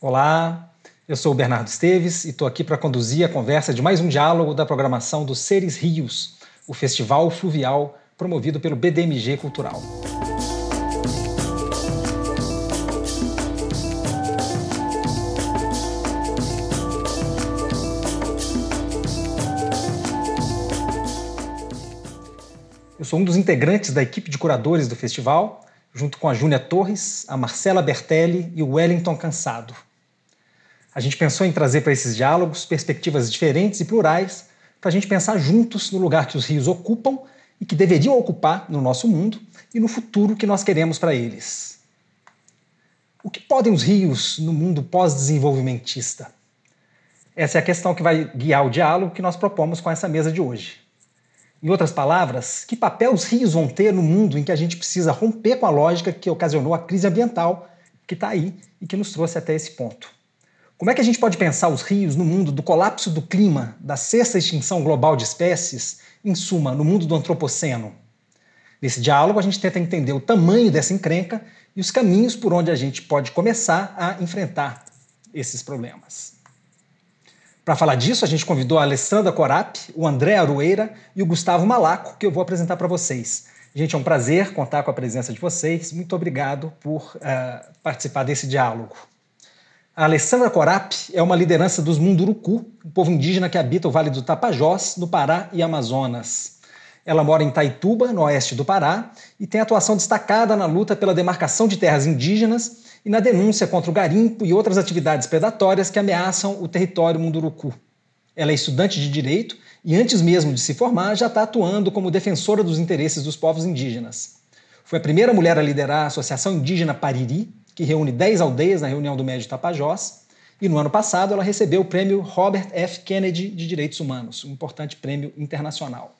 Olá, eu sou o Bernardo Esteves e estou aqui para conduzir a conversa de mais um diálogo da programação dos Seres Rios, o festival fluvial promovido pelo BDMG Cultural. Eu sou um dos integrantes da equipe de curadores do festival, junto com a Júnia Torres, a Marcela Bertelli e o Wellington Cansado. A gente pensou em trazer para esses diálogos perspectivas diferentes e plurais para a gente pensar juntos no lugar que os rios ocupam e que deveriam ocupar no nosso mundo e no futuro que nós queremos para eles. O que podem os rios no mundo pós-desenvolvimentista? Essa é a questão que vai guiar o diálogo que nós propomos com essa mesa de hoje. Em outras palavras, que papel os rios vão ter no mundo em que a gente precisa romper com a lógica que ocasionou a crise ambiental que está aí e que nos trouxe até esse ponto? Como é que a gente pode pensar os rios no mundo do colapso do clima, da sexta extinção global de espécies, em suma, no mundo do antropoceno? Nesse diálogo, a gente tenta entender o tamanho dessa encrenca e os caminhos por onde a gente pode começar a enfrentar esses problemas. Para falar disso, a gente convidou a Alessandra Corap, o André Arueira e o Gustavo Malaco, que eu vou apresentar para vocês. Gente, é um prazer contar com a presença de vocês. Muito obrigado por participar desse diálogo. A Alessandra Corap é uma liderança dos Munduruku, um povo indígena que habita o Vale do Tapajós, no Pará e Amazonas. Ela mora em Itaituba, no oeste do Pará, e tem atuação destacada na luta pela demarcação de terras indígenas e na denúncia contra o garimpo e outras atividades predatórias que ameaçam o território Munduruku. Ela é estudante de Direito e, antes mesmo de se formar, já está atuando como defensora dos interesses dos povos indígenas. Foi a primeira mulher a liderar a Associação Indígena Pariri, que reúne 10 aldeias na reunião do Médio Tapajós, e no ano passado ela recebeu o prêmio Robert F. Kennedy de Direitos Humanos, um importante prêmio internacional.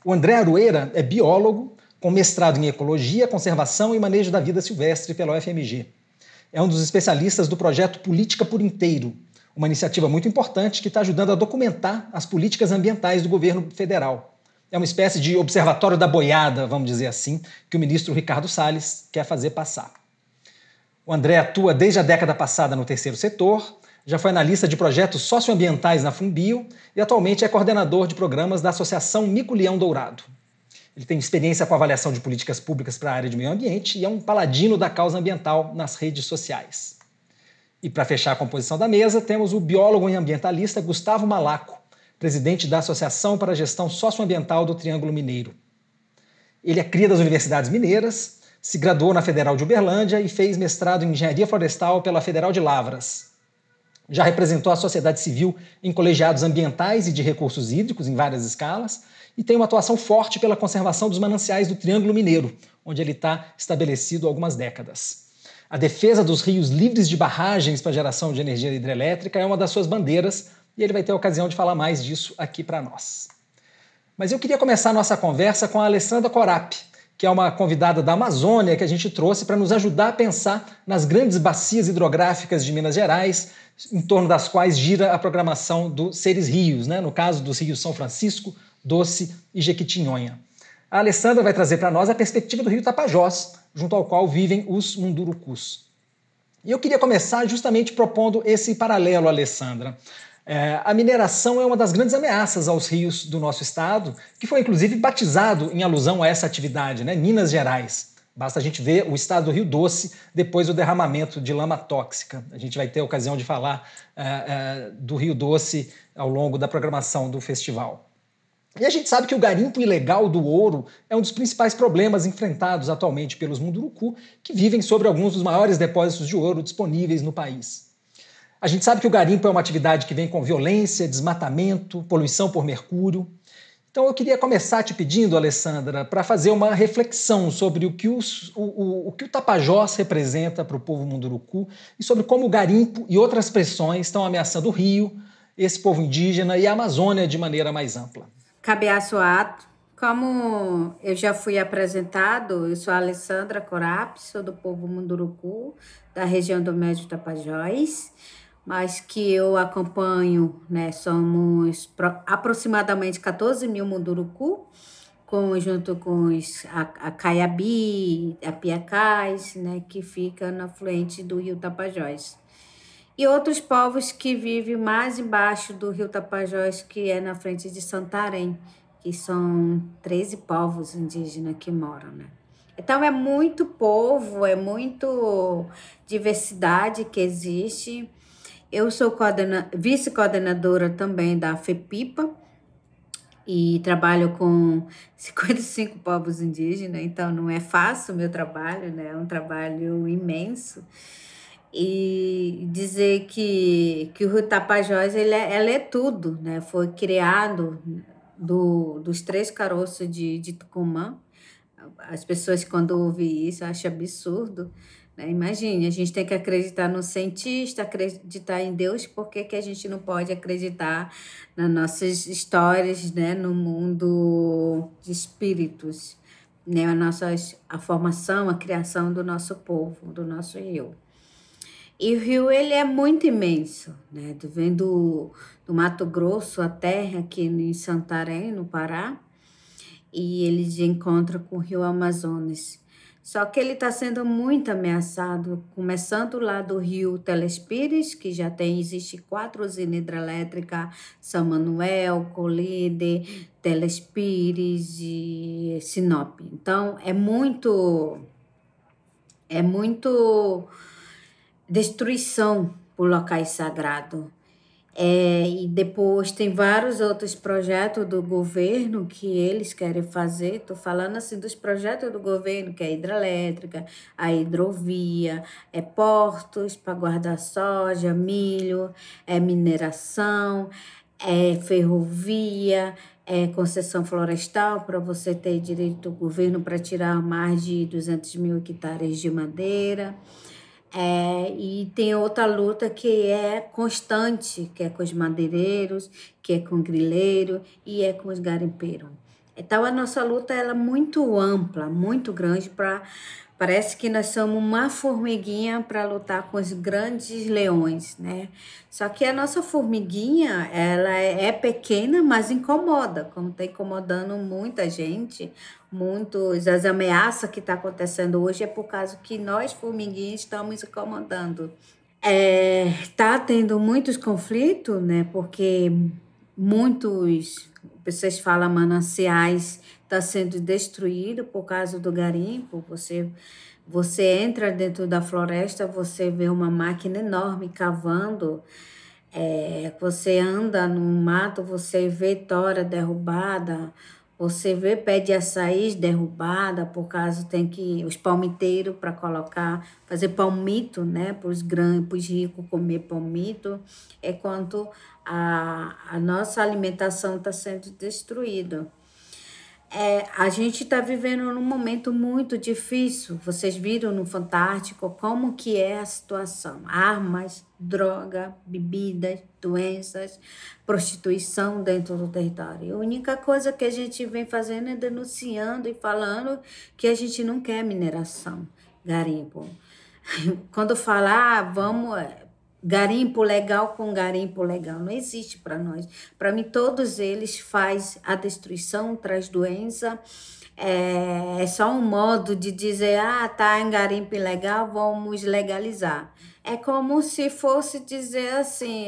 O André Arueira é biólogo, com mestrado em Ecologia, Conservação e Manejo da Vida Silvestre pela UFMG. É um dos especialistas do projeto Política por Inteiro, uma iniciativa muito importante que está ajudando a documentar as políticas ambientais do governo federal. É uma espécie de observatório da boiada, vamos dizer assim, que o ministro Ricardo Salles quer fazer passar. O André atua desde a década passada no terceiro setor, já foi analista de projetos socioambientais na Fumbio e atualmente é coordenador de programas da Associação Mico-Leão Dourado. Ele tem experiência com avaliação de políticas públicas para a área de meio ambiente e é um paladino da causa ambiental nas redes sociais. E para fechar a composição da mesa, temos o biólogo e ambientalista Gustavo Malaco, presidente da Associação para a Gestão Socioambiental do Triângulo Mineiro. Ele é cria das Universidades Mineiras, se graduou na Federal de Uberlândia e fez mestrado em Engenharia Florestal pela Federal de Lavras. Já representou a sociedade civil em colegiados ambientais e de recursos hídricos em várias escalas e tem uma atuação forte pela conservação dos mananciais do Triângulo Mineiro, onde ele está estabelecido há algumas décadas. A defesa dos rios livres de barragens para geração de energia hidrelétrica é uma das suas bandeiras e ele vai ter a ocasião de falar mais disso aqui para nós. Mas eu queria começar a nossa conversa com a Alessandra Corap, que é uma convidada da Amazônia que a gente trouxe para nos ajudar a pensar nas grandes bacias hidrográficas de Minas Gerais, em torno das quais gira a programação do Seres Rios, né? No caso dos rios São Francisco, Doce e Jequitinhonha. A Alessandra vai trazer para nós a perspectiva do rio Tapajós, junto ao qual vivem os Mundurucus. E eu queria começar justamente propondo esse paralelo, Alessandra. A mineração é uma das grandes ameaças aos rios do nosso estado, que foi inclusive batizado em alusão a essa atividade, né? Minas Gerais. Basta a gente ver o estado do Rio Doce depois do derramamento de lama tóxica. A gente vai ter a ocasião de falar do Rio Doce ao longo da programação do festival. E a gente sabe que o garimpo ilegal do ouro é um dos principais problemas enfrentados atualmente pelos Munduruku, que vivem sobre alguns dos maiores depósitos de ouro disponíveis no país. A gente sabe que o garimpo é uma atividade que vem com violência, desmatamento, poluição por mercúrio. Então eu queria começar te pedindo, Alessandra, para fazer uma reflexão sobre o que o Tapajós representa para o povo Munduruku e sobre como o garimpo e outras pressões estão ameaçando o rio, esse povo indígena e a Amazônia de maneira mais ampla. Cabeaço ato. Como eu já fui apresentado, eu sou a Alessandra Corap, sou do povo Munduruku, da região do Médio Tapajós, mas que eu acompanho, né, somos aproximadamente 14 mil Munduruku, junto com a Caiabi, a Piacás, né, que fica na afluente do rio Tapajós. E outros povos que vivem mais embaixo do rio Tapajós, que é na frente de Santarém, que são 13 povos indígenas que moram, né? Então, é muito povo, é muito diversidade que existe. Eu sou vice-coordenadora também da FEPIPA e trabalho com 55 povos indígenas, então não é fácil o meu trabalho, né? É um trabalho imenso. E dizer que o Rio Tapajós ela é tudo, né? Foi criado dos três caroços de Tucumã. As pessoas, quando ouvem isso, acham absurdo, né? Imagine, a gente tem que acreditar no cientista, acreditar em Deus, por que a gente não pode acreditar nas nossas histórias, né? No mundo de espíritos, né? A formação, a criação do nosso povo, do nosso rio. E o rio, ele é muito imenso, né? Vem do Mato Grosso até aqui em Santarém, no Pará, e ele se encontra com o rio Amazonas. Só que ele está sendo muito ameaçado, começando lá do rio Telespires, que já existe 4 usinas hidrelétricas, São Manuel, Colíder, Telespires e Sinop. Então, é muito destruição por locais sagrados. E depois tem vários outros projetos do governo que eles querem fazer. Estou falando assim dos projetos do governo, que é a hidrelétrica, a hidrovia, portos para guardar soja, milho, mineração, ferrovia, concessão florestal para você ter direito do governo para tirar mais de 200 mil hectares de madeira. E tem outra luta que é constante, que é com os madeireiros, que é com o grileiro e é com os garimpeiros. Então, a nossa luta ela é muito ampla, muito grande. Parece que nós somos uma formiguinha para lutar com os grandes leões, né? Só que a nossa formiguinha, ela é pequena, mas incomoda, como está incomodando muita gente. As ameaças que estão acontecendo hoje é por causa que nós, formiguinhas, estamos incomodando. Está tendo muitos conflitos, né? Porque pessoas falam mananciais está sendo destruído por causa do garimpo. Você entra dentro da floresta, você vê uma máquina enorme cavando. Você anda no mato, você vê tora derrubada, você vê pé de açaí derrubada, por causa tem que os palmiteiros para fazer palmito, né, para os ricos comer palmito, quanto a nossa alimentação está sendo destruída. A gente está vivendo num momento muito difícil. Vocês viram no Fantástico como que é a situação. Armas, droga, bebidas, doenças, prostituição dentro do território. A única coisa que a gente vem fazendo é denunciando e falando que a gente não quer mineração, garimpo. Quando falar, vamos... garimpo legal com garimpo legal, não existe para nós. Para mim, todos eles faz a destruição, traz doença. É só um modo de dizer, tá em garimpo ilegal, vamos legalizar. É como se fosse dizer assim,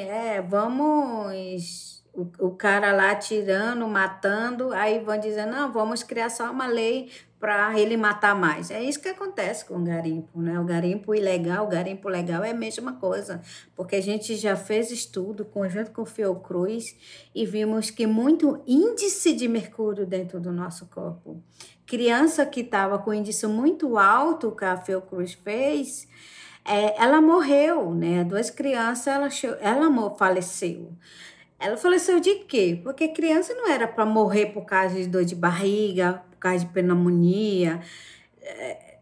vamos... O cara lá tirando, matando, aí vão dizer, não, vamos criar só uma lei para ele matar mais. É isso que acontece com o garimpo, né? O garimpo ilegal, o garimpo legal é a mesma coisa, porque a gente já fez estudo conjunto com o Fiocruz e vimos que muito índice de mercúrio dentro do nosso corpo. Criança que estava com índice muito alto, que a Fiocruz fez, ela morreu, né? 2 crianças, ela faleceu. Ela faleceu de quê? Porque criança não era para morrer por causa de dor de barriga, por causa de pneumonia.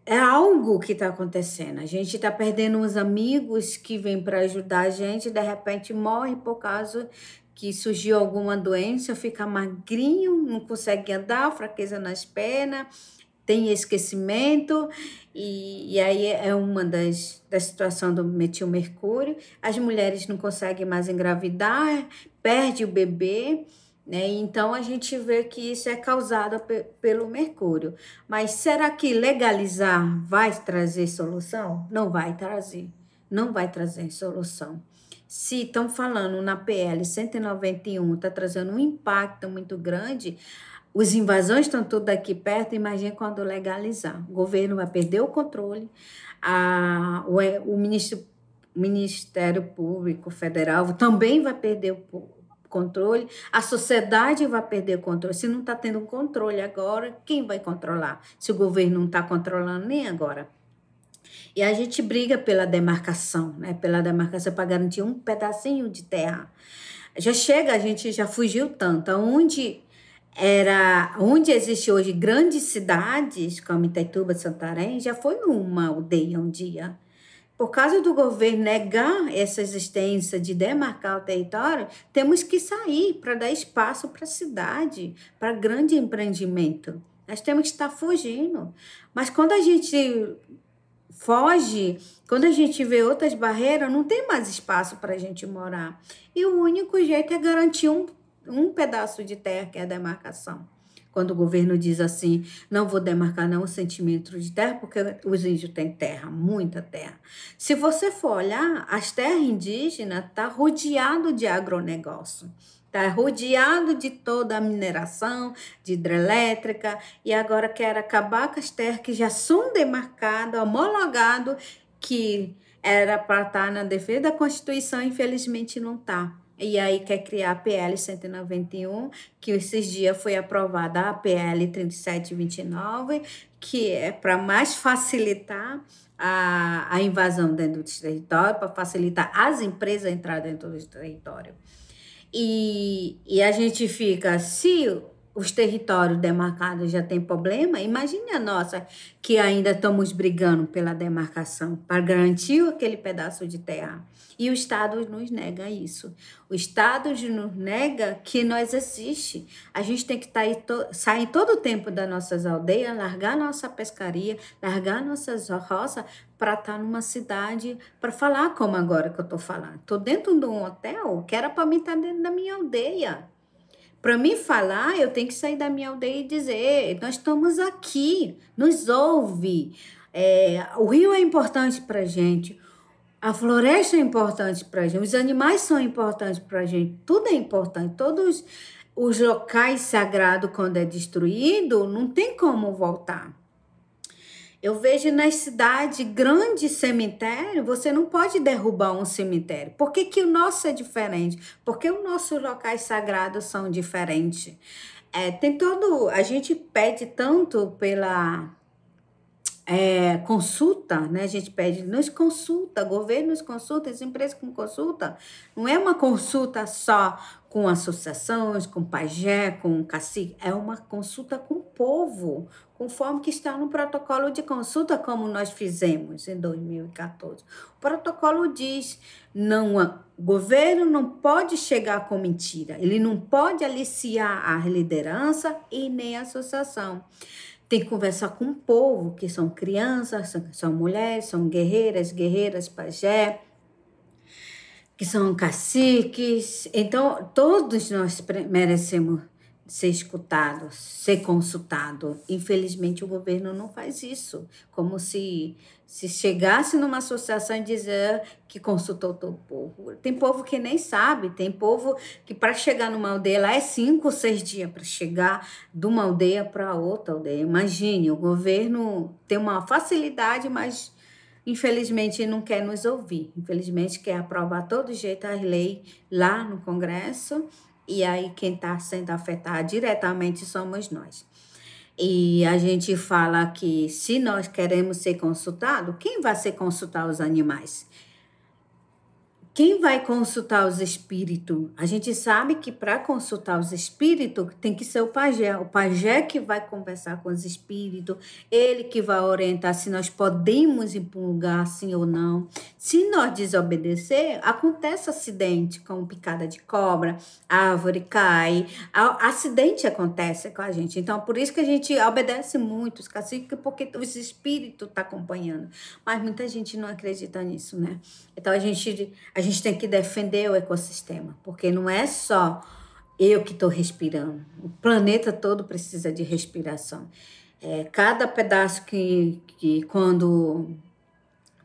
É algo que está acontecendo. A gente está perdendo uns amigos que vêm para ajudar a gente, de repente morre por causa que surgiu alguma doença, fica magrinho, não consegue andar, fraqueza nas pernas, tem esquecimento, e aí é uma da situação do metilmercúrio. As mulheres não conseguem mais engravidar, perde o bebê, né? Então a gente vê que isso é causado pelo mercúrio. Mas será que legalizar vai trazer solução? Não vai trazer. Não vai trazer solução. Se estão falando na PL 191, está trazendo um impacto muito grande, os invasões estão tudo aqui perto, imagine quando legalizar. O governo vai perder o controle, o Ministério Público Federal também vai perder o controle, a sociedade vai perder o controle. Se não está tendo controle agora, quem vai controlar? Se o governo não está controlando nem agora. E a gente briga pela demarcação, né? Pela demarcação para garantir um pedacinho de terra. Já chega, a gente já fugiu tanto. Onde existe hoje grandes cidades, como Itaituba, Santarém, já foi uma aldeia um dia. Por causa do governo negar essa existência de demarcar o território, temos que sair para dar espaço para a cidade, para grande empreendimento. Nós temos que estar fugindo. Mas quando a gente foge, quando a gente vê outras barreiras, não tem mais espaço para a gente morar. E o único jeito é garantir um pedaço de terra, que é a demarcação. Quando o governo diz assim, não vou demarcar não um centímetro de terra, porque os índios têm terra, muita terra. Se você for olhar, as terras indígenas estão rodeadas de agronegócio. Está rodeado de toda a mineração, de hidrelétrica, e agora quer acabar com as terras que já são demarcadas, homologadas, que era para estar na defesa da Constituição, infelizmente não está. E aí quer criar a PL 191, que esses dias foi aprovada a PL 3729, que é para mais facilitar a invasão dentro do território, para facilitar as empresas a entrar dentro do território. E a gente fica, se os territórios demarcados já têm problema, imagine a nossa, que ainda estamos brigando pela demarcação, para garantir aquele pedaço de terra. E o Estado nos nega isso. O Estado nos nega que nós existe. A gente tem que sair todo o tempo das nossas aldeias, largar nossa pescaria, largar nossas roças, para estar numa cidade, para falar como agora que eu estou falando. Estou dentro de um hotel que era para mim estar dentro da minha aldeia. Para mim falar, eu tenho que sair da minha aldeia e dizer, nós estamos aqui, nos ouve. O rio é importante para a gente, a floresta é importante para a gente, os animais são importantes para a gente, tudo é importante. Todos os locais sagrados, quando é destruído, não tem como voltar. Eu vejo nas cidades grandes cemitérios, você não pode derrubar um cemitério. Por que que o nosso é diferente? Porque os nossos locais sagrados são diferentes. A gente pede tanto pela consulta, né? A gente pede, nos consulta, governo nos consulta, as empresas com consulta. Não é uma consulta só com associações, com pajé, com cacique, é uma consulta com o povo, conforme que está no protocolo de consulta, como nós fizemos em 2014. O protocolo diz, o governo não pode chegar com mentira, ele não pode aliciar a liderança e nem a associação. Tem que conversar com o povo, que são crianças, são mulheres, são guerreiras, pajé, que são caciques. Então, todos nós merecemos ser escutados, ser consultados. Infelizmente, o governo não faz isso. Como se chegasse numa associação e dizer que consultou todo o povo. Tem povo que nem sabe, tem povo que para chegar numa aldeia lá é 5 ou 6 dias para chegar de uma aldeia para outra aldeia. Imagine, o governo tem uma facilidade, mas infelizmente não quer nos ouvir. Infelizmente quer aprovar todo jeito as leis lá no Congresso, e aí quem está sendo afetado diretamente somos nós. E a gente fala que se nós queremos ser consultados, quem vai ser consultar os animais? Quem vai consultar os espíritos? A gente sabe que para consultar os espíritos tem que ser o pajé que vai conversar com os espíritos, ele que vai orientar se nós podemos ir para um lugar sim ou não. Se nós desobedecer, acontece acidente, como picada de cobra, árvore cai, acidente acontece com a gente. Então, por isso que a gente obedece muito os caciques, porque os espíritos estão acompanhando. Mas muita gente não acredita nisso, né? Então, a gente tem que defender o ecossistema, porque não é só eu que estou respirando. O planeta todo precisa de respiração. Cada pedaço que quando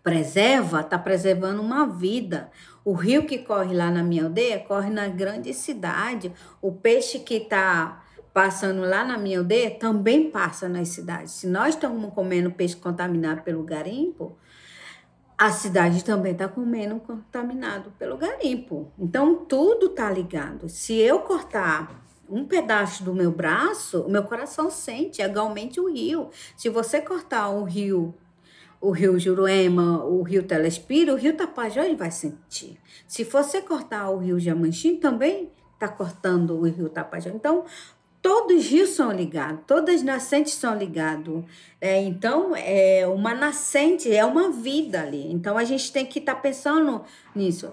preserva, está preservando uma vida. O rio que corre lá na minha aldeia, corre na grande cidade. O peixe que está passando lá na minha aldeia também passa nas cidades. Se nós estamos comendo peixe contaminado pelo garimpo, a cidade também está comendo contaminado pelo garimpo. Então, tudo está ligado. Se eu cortar um pedaço do meu braço, o meu coração sente, é igualmente o rio. Se você cortar o rio Juruema, o rio Telespira, o rio Tapajós vai sentir. Se você cortar o rio Jamanchim, também está cortando o rio Tapajós. Então, todos os rios são ligados, todas as nascentes são ligadas. Então, uma nascente é uma vida ali. Então, a gente tem que estar pensando nisso.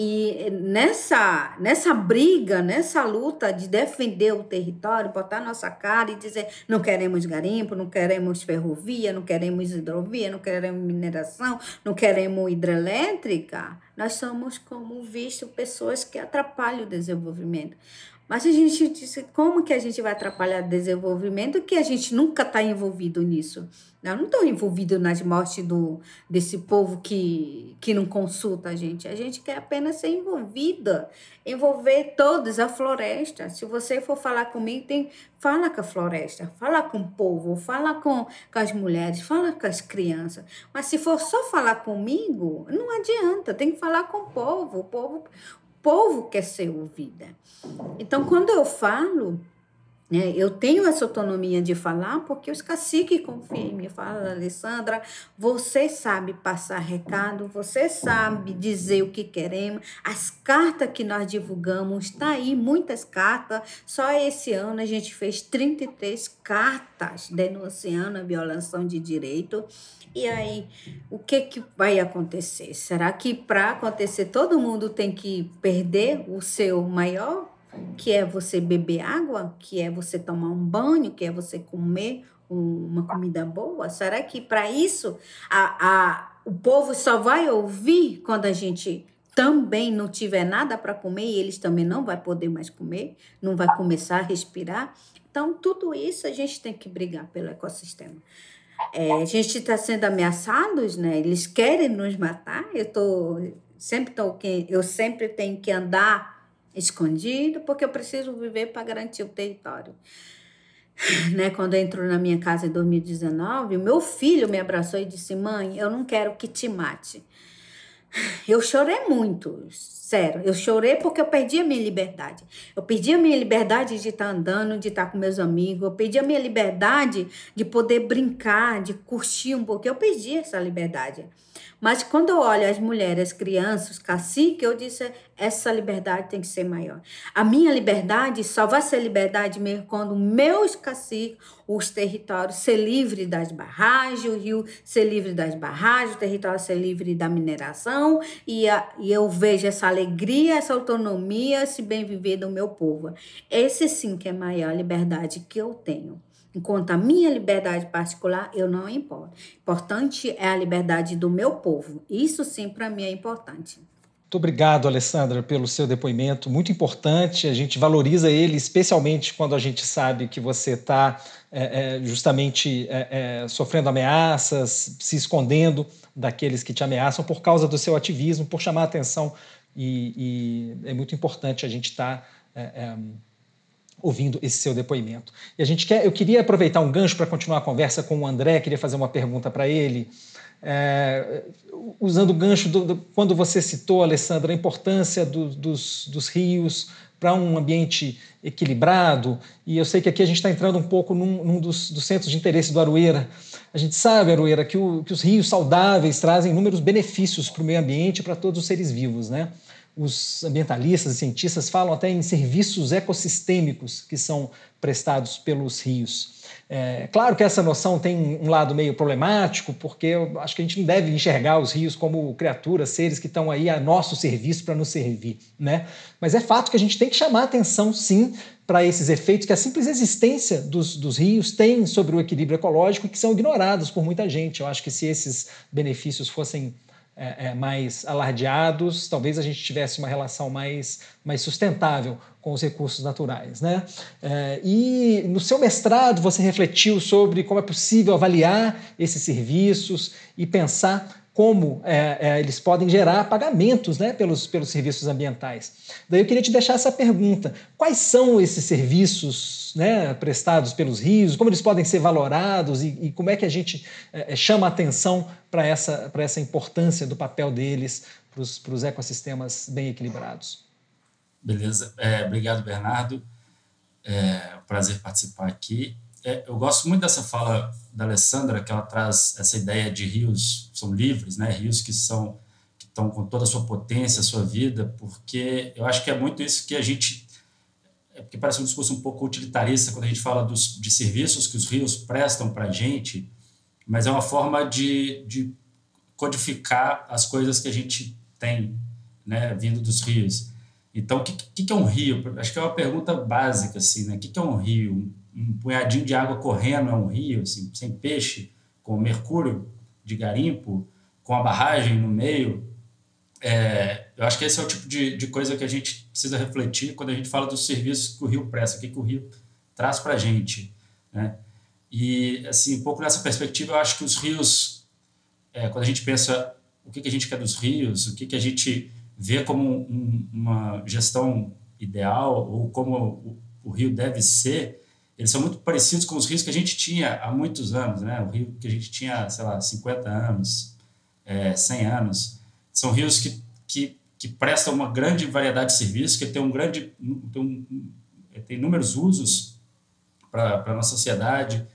E nessa briga, nessa luta de defender o território, botar nossa cara e dizer não queremos garimpo, não queremos ferrovia, não queremos hidrovia, não queremos mineração, não queremos hidrelétrica, nós somos, como visto, pessoas que atrapalham o desenvolvimento. Mas a gente disse, como que a gente vai atrapalhar o desenvolvimento que a gente nunca está envolvido nisso? Eu não estou envolvido nas mortes desse povo que não consulta a gente quer apenas ser envolvida, envolver todos, a floresta. Se você for falar comigo, fala com a floresta, fala com o povo, fala com as mulheres, fala com as crianças. Mas se for só falar comigo, não adianta, tem que falar com o povo. O povo quer ser ouvida. Então, quando eu falo, né, eu tenho essa autonomia de falar porque os caciques confiam em mim. Fala, Alessandra, você sabe passar recado, você sabe dizer o que queremos. As cartas que nós divulgamos, está aí, muitas cartas. Só esse ano a gente fez 33 cartas denunciando a violação de direito. E aí, o que vai acontecer? Será que para acontecer todo mundo tem que perder o seu maior, que é você beber água, que é você tomar um banho, que é você comer uma comida boa? Será que para isso o povo só vai ouvir quando a gente também não tiver nada para comer e eles também não vão poder mais comer, não vai começar a respirar? Então, tudo isso a gente tem que brigar pelo ecossistema. A gente está sendo ameaçados, né? Eles querem nos matar. Eu sempre tenho que andar escondido, porque eu preciso viver para garantir o território. Né? Quando entrou na minha casa em 2019, o meu filho me abraçou e disse: mãe, eu não quero que te mate. Eu chorei muito, sério. Eu chorei porque eu perdi a minha liberdade. Eu perdi a minha liberdade de estar andando, de estar com meus amigos. Eu perdi a minha liberdade de poder brincar, de curtir um pouco. Eu perdi essa liberdade. Mas quando eu olho as mulheres, as crianças, os caciques, eu disse, essa liberdade tem que ser maior. A minha liberdade só vai ser liberdade mesmo quando meus caciques, os territórios, ser livre das barragens, o rio ser livre das barragens, o território ser livre da mineração, e eu vejo essa alegria, essa autonomia, esse bem viver do meu povo. Esse sim que é a maior liberdade que eu tenho. Enquanto a minha liberdade particular, eu não importo. Importante é a liberdade do meu povo. Isso sim, para mim, é importante. Muito obrigado, Alessandra, pelo seu depoimento. Muito importante. A gente valoriza ele, especialmente quando a gente sabe que você está justamente sofrendo ameaças, se escondendo daqueles que te ameaçam por causa do seu ativismo, por chamar a atenção. E é muito importante a gente estar ouvindo esse seu depoimento. E eu queria aproveitar um gancho para continuar a conversa com o André, queria fazer uma pergunta para ele, usando o gancho quando você citou, Alessandra, a importância dos rios para um ambiente equilibrado, e eu sei que aqui a gente está entrando um pouco num dos centros de interesse do Aroeira. A gente sabe, Aroeira, que os rios saudáveis trazem inúmeros benefícios para o meio ambiente e para todos os seres vivos, né? Os ambientalistas e cientistas falam até em serviços ecossistêmicos que são prestados pelos rios. Claro que essa noção tem um lado meio problemático, porque eu acho que a gente não deve enxergar os rios como criaturas, seres que estão aí a nosso serviço para nos servir, né? Mas é fato que a gente tem que chamar atenção, sim, para esses efeitos que a simples existência dos rios tem sobre o equilíbrio ecológico e que são ignorados por muita gente. Eu acho que se esses benefícios fossem mais alardeados, talvez a gente tivesse uma relação mais sustentável com os recursos naturais, né? E no seu mestrado você refletiu sobre como é possível avaliar esses serviços e pensar como eles podem gerar pagamentos, né, pelos serviços ambientais. Daí eu queria te deixar essa pergunta: quais são esses serviços, né, prestados pelos rios, como eles podem ser valorados e como é que a gente chama a atenção para essa importância do papel deles para os ecossistemas bem equilibrados? Beleza, obrigado, Bernardo. Prazer participar aqui. Eu gosto muito dessa fala da Alessandra, que ela traz essa ideia de rios são livres, né? Rios que estão com toda a sua potência, a sua vida, porque eu acho que é muito isso que a gente... porque parece um discurso um pouco utilitarista quando a gente fala de serviços que os rios prestam para a gente, mas é uma forma de codificar as coisas que a gente tem, né, vindo dos rios. Então, o que é um rio? Acho que é uma pergunta básica, assim, né? O que é um rio? Um punhadinho de água correndo é um rio, assim, sem peixe, com mercúrio de garimpo, com a barragem no meio. Eu acho que esse é o tipo de coisa que a gente precisa refletir quando a gente fala dos serviços que o rio presta, o que o rio traz para a gente, né? E, assim, um pouco nessa perspectiva, eu acho que os rios, quando a gente pensa o que a gente quer dos rios, o que a gente vê como uma gestão ideal ou como o rio deve ser, eles são muito parecidos com os rios que a gente tinha há muitos anos, né? O rio que a gente tinha, sei lá, 50 anos, 100 anos. São rios que prestam uma grande variedade de serviços, que tem inúmeros usos para a nossa sociedade.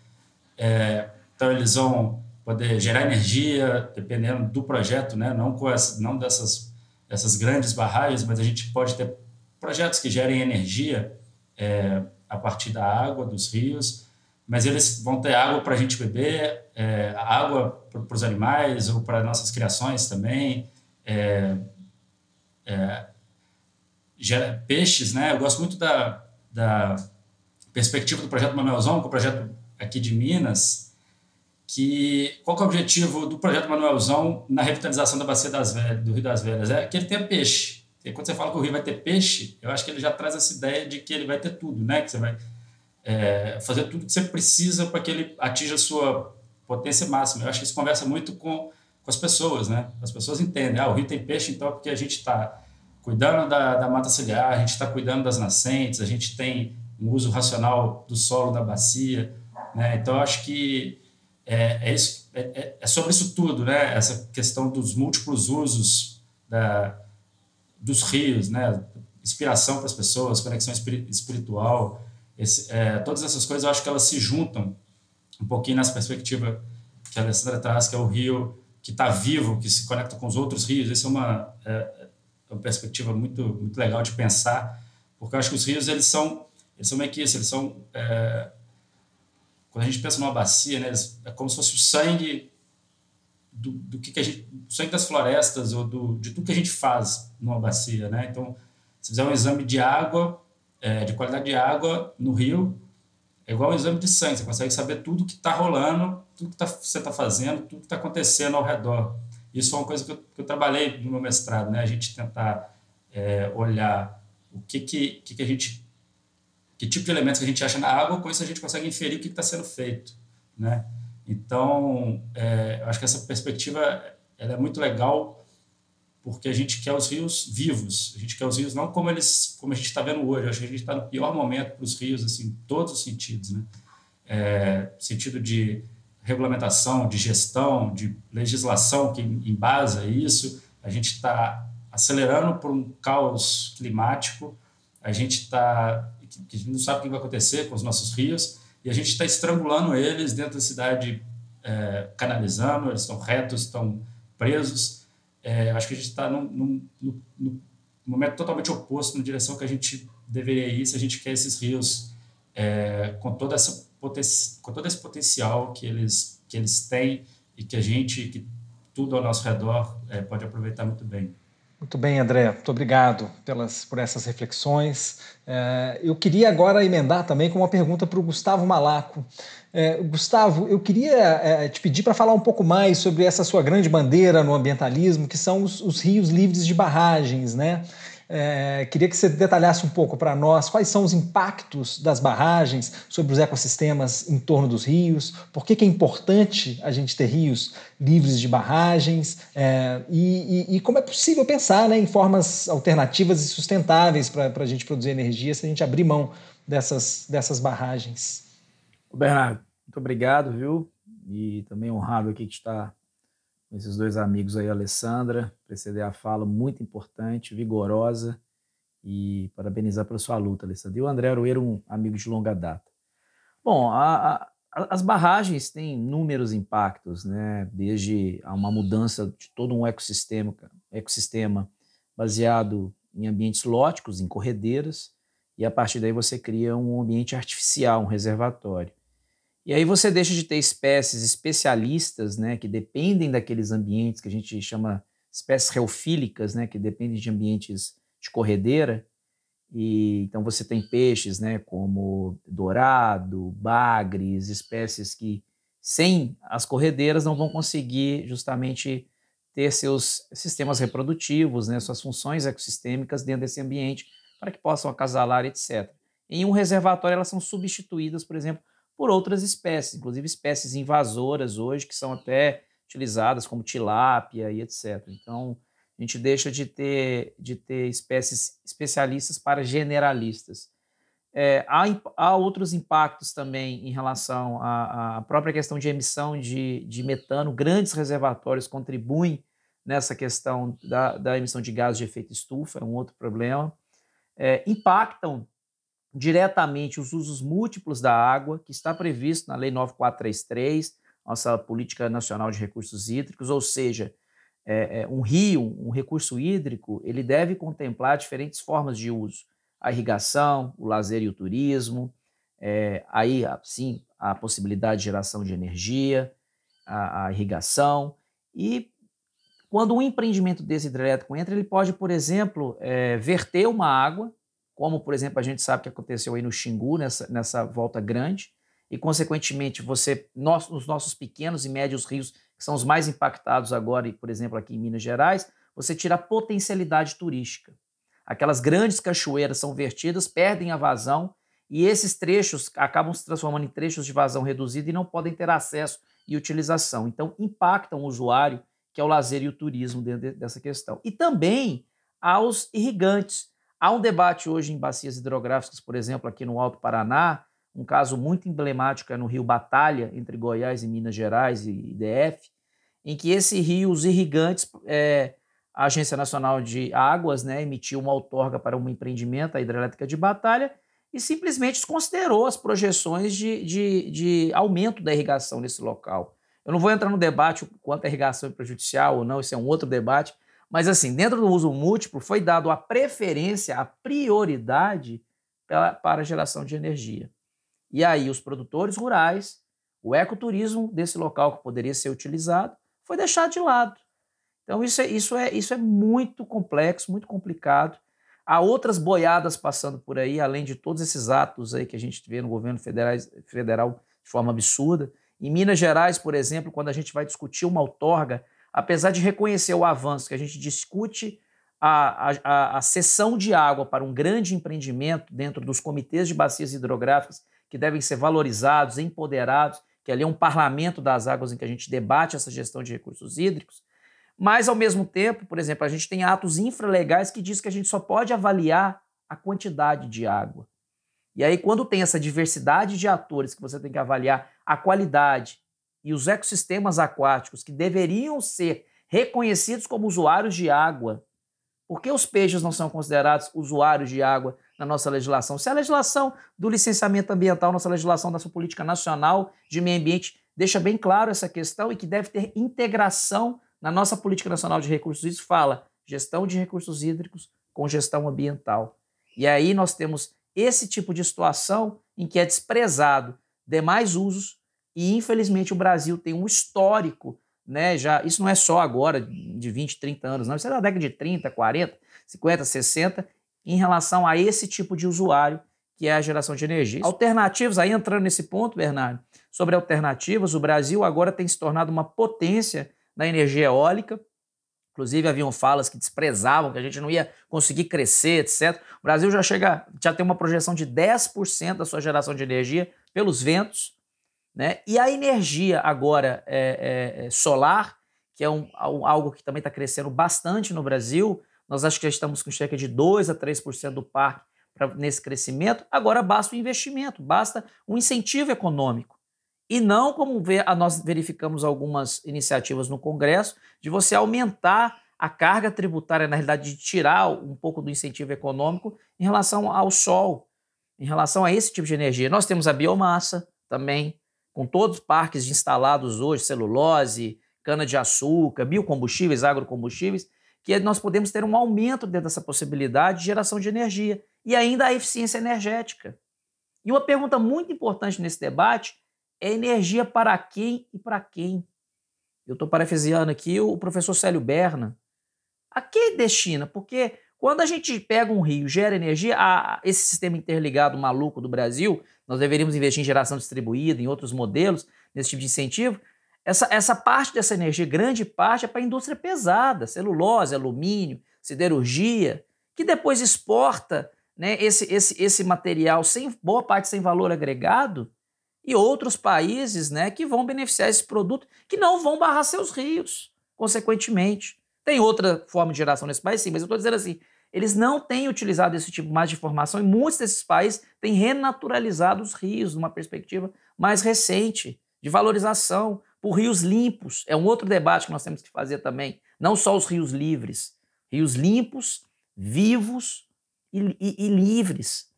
Então, eles vão poder gerar energia, dependendo do projeto, né? Não dessas grandes barragens, mas a gente pode ter projetos que gerem energia a partir da água dos rios, mas eles vão ter água para a gente beber, água para os animais ou para nossas criações também, gera peixes, né? Eu gosto muito da perspectiva do projeto Manuelzão, que é o projeto aqui de Minas, qual que é o objetivo do projeto Manuelzão na revitalização da Bacia do Rio das Velhas? É que ele tenha peixe. E quando você fala que o rio vai ter peixe, eu acho que ele já traz essa ideia de que ele vai ter tudo, né? Que você vai fazer tudo que você precisa para que ele atinja a sua potência máxima. Eu acho que isso conversa muito com as pessoas, né? As pessoas entendem, o rio tem peixe, então é porque a gente está cuidando da mata ciliar, a gente está cuidando das nascentes, a gente tem um uso racional do solo da bacia, né? Então, eu acho que é sobre isso tudo, né? Essa questão dos múltiplos usos dos rios, né? Inspiração para as pessoas, conexão espiritual, todas essas coisas eu acho que elas se juntam um pouquinho nessa perspectiva que a Alessandra traz, que é o rio que está vivo, que se conecta com os outros rios. Essa é uma perspectiva muito, muito legal de pensar, porque eu acho que os rios eles são meio que isso, eles são... quando a gente pensa numa bacia, né, é como se fosse o sangue do que a gente... o sangue das florestas ou de tudo que a gente faz numa bacia, né? Então, se fizer um exame de água, de qualidade de água no rio, é igual um exame de sangue. Você consegue saber tudo que está rolando, tudo que você está fazendo, tudo que está acontecendo ao redor. Isso é uma coisa que eu trabalhei no meu mestrado, né? A gente tentar olhar o que a gente... que tipo de elementos que a gente acha na água, com isso a gente consegue inferir o que está sendo feito, né? Então, eu acho que essa perspectiva ela é muito legal, porque a gente quer os rios vivos, a gente quer os rios não como a gente está vendo hoje. Eu acho que a gente está no pior momento para os rios, assim, em todos os sentidos, né? Sentido de regulamentação, de gestão, de legislação que embasa isso. A gente está acelerando por um caos climático, a gente não sabe o que vai acontecer com os nossos rios, e a gente está estrangulando eles dentro da cidade, canalizando, eles estão retos, estão presos. Acho que a gente está num momento totalmente oposto na direção que a gente deveria ir se a gente quer esses rios com todo esse potencial que eles têm e que tudo ao nosso redor pode aproveitar muito bem. Muito bem, André. Muito obrigado por essas reflexões. Eu queria agora emendar também com uma pergunta para o Gustavo Malaco. Gustavo, eu queria te pedir para falar um pouco mais sobre essa sua grande bandeira no ambientalismo, que são os rios livres de barragens, né? Queria que você detalhasse um pouco para nós quais são os impactos das barragens sobre os ecossistemas em torno dos rios, por que é importante a gente ter rios livres de barragens e como é possível pensar, né, em formas alternativas e sustentáveis para a gente produzir energia se a gente abrir mão dessas barragens. Bernardo, muito obrigado, viu? E também honrado aqui que está com esses dois amigos aí, a Alessandra, preceder a fala muito importante, vigorosa, e parabenizar pela sua luta, Alessandra. E o André Aroeiro, um amigo de longa data. Bom, as barragens têm inúmeros impactos, né? Desde uma mudança de todo um ecossistema baseado em ambientes lóticos, em corredeiras, e a partir daí você cria um ambiente artificial, um reservatório. E aí você deixa de ter espécies especialistas, né, que dependem daqueles ambientes que a gente chama espécies reofílicas, né, que dependem de ambientes de corredeira. E então você tem peixes, né, como dourado, bagres, espécies que sem as corredeiras não vão conseguir justamente ter seus sistemas reprodutivos, né, suas funções ecossistêmicas dentro desse ambiente para que possam acasalar, etc. Em um reservatório elas são substituídas, por exemplo, por outras espécies, inclusive espécies invasoras hoje, que são até utilizadas como tilápia e etc. Então, a gente deixa de ter espécies especialistas para generalistas. Há outros impactos também em relação à própria questão de emissão de metano. Grandes reservatórios contribuem nessa questão da emissão de gases de efeito estufa, é um outro problema. Impactam diretamente os usos múltiplos da água, que está previsto na Lei 9433, nossa Política Nacional de Recursos Hídricos, ou seja, um rio, um recurso hídrico, ele deve contemplar diferentes formas de uso. A irrigação, o lazer e o turismo, aí sim a possibilidade de geração de energia, a irrigação. E quando um empreendimento desse hidrelétrico entra, ele pode, por exemplo, verter uma água, como, por exemplo, a gente sabe que aconteceu aí no Xingu, nessa volta grande, e, consequentemente, nos nossos pequenos e médios rios, que são os mais impactados agora, e, por exemplo, aqui em Minas Gerais, você tira a potencialidade turística. Aquelas grandes cachoeiras são vertidas, perdem a vazão, e esses trechos acabam se transformando em trechos de vazão reduzida e não podem ter acesso e utilização. Então, impactam o usuário, que é o lazer e o turismo dentro dessa questão. E também aos irrigantes. Há um debate hoje em bacias hidrográficas, por exemplo, aqui no Alto Paraná, um caso muito emblemático é no rio Batalha, entre Goiás e Minas Gerais e DF, em que esse rio, os irrigantes, a Agência Nacional de Águas, né, emitiu uma outorga para um empreendimento, a hidrelétrica de Batalha, e simplesmente desconsiderou as projeções de aumento da irrigação nesse local. Eu não vou entrar no debate o quanto a irrigação é prejudicial ou não, isso é um outro debate, mas assim, dentro do uso múltiplo foi dado a preferência, a prioridade para a geração de energia. E aí os produtores rurais, o ecoturismo desse local que poderia ser utilizado, foi deixado de lado. Então isso é muito complexo, muito complicado. Há outras boiadas passando por aí, além de todos esses atos aí que a gente vê no governo federal de forma absurda. Em Minas Gerais, por exemplo, quando a gente vai discutir uma outorga, apesar de reconhecer o avanço, que a gente discute a cessão de água para um grande empreendimento dentro dos comitês de bacias hidrográficas, que devem ser valorizados, empoderados, que ali é um parlamento das águas em que a gente debate essa gestão de recursos hídricos, mas, ao mesmo tempo, por exemplo, a gente tem atos infralegais que diz que a gente só pode avaliar a quantidade de água. E aí, quando tem essa diversidade de atores que você tem que avaliar a qualidade e os ecossistemas aquáticos que deveriam ser reconhecidos como usuários de água, por que os peixes não são considerados usuários de água na nossa legislação? Se a legislação do licenciamento ambiental, nossa legislação da sua política nacional de meio ambiente deixa bem claro essa questão e que deve ter integração na nossa política nacional de recursos hídricos, fala gestão de recursos hídricos com gestão ambiental. E aí nós temos esse tipo de situação em que é desprezado demais usos e, infelizmente, o Brasil tem um histórico né? Isso não é só agora, de 20, 30 anos, não. Isso é da década de 30, 40, 50, 60, em relação a esse tipo de usuário, que é a geração de energia. Alternativas, aí entrando nesse ponto, Bernardo, sobre alternativas, o Brasil agora tem se tornado uma potência na energia eólica. Inclusive, haviam falas que desprezavam, que a gente não ia conseguir crescer, etc. O Brasil já tem uma projeção de 10% da sua geração de energia pelos ventos, né? E a energia agora solar, que é algo que também está crescendo bastante no Brasil. Nós acho que já estamos com cerca de 2 a 3% do parque nesse crescimento. Agora basta o investimento, basta um incentivo econômico. E não como nós verificamos algumas iniciativas no Congresso, de você aumentar a carga tributária, na realidade, de tirar um pouco do incentivo econômico em relação ao sol, em relação a esse tipo de energia. Nós temos a biomassa também, com todos os parques instalados hoje, celulose, cana-de-açúcar, biocombustíveis, agrocombustíveis, que nós podemos ter um aumento dentro dessa possibilidade de geração de energia. E ainda a eficiência energética. E uma pergunta muito importante nesse debate é energia para quem e para quem? Eu estou parafraseando aqui o professor Célio Berna. A que destina? Porque quando a gente pega um rio, gera energia, esse sistema interligado maluco do Brasil, nós deveríamos investir em geração distribuída, em outros modelos, nesse tipo de incentivo. Essa parte dessa energia, grande parte, é para a indústria pesada, celulose, alumínio, siderurgia, que depois exporta, né, esse material, boa parte sem valor agregado, e outros países, né, que vão beneficiar esse produto, que não vão barrar seus rios, consequentemente. Tem outra forma de geração nesse país, sim, mas eu estou dizendo assim, eles não têm utilizado esse tipo mais de informação e muitos desses países têm renaturalizado os rios numa perspectiva mais recente, de valorização por rios limpos. É um outro debate que nós temos que fazer também, não só os rios livres, rios limpos, vivos e livres.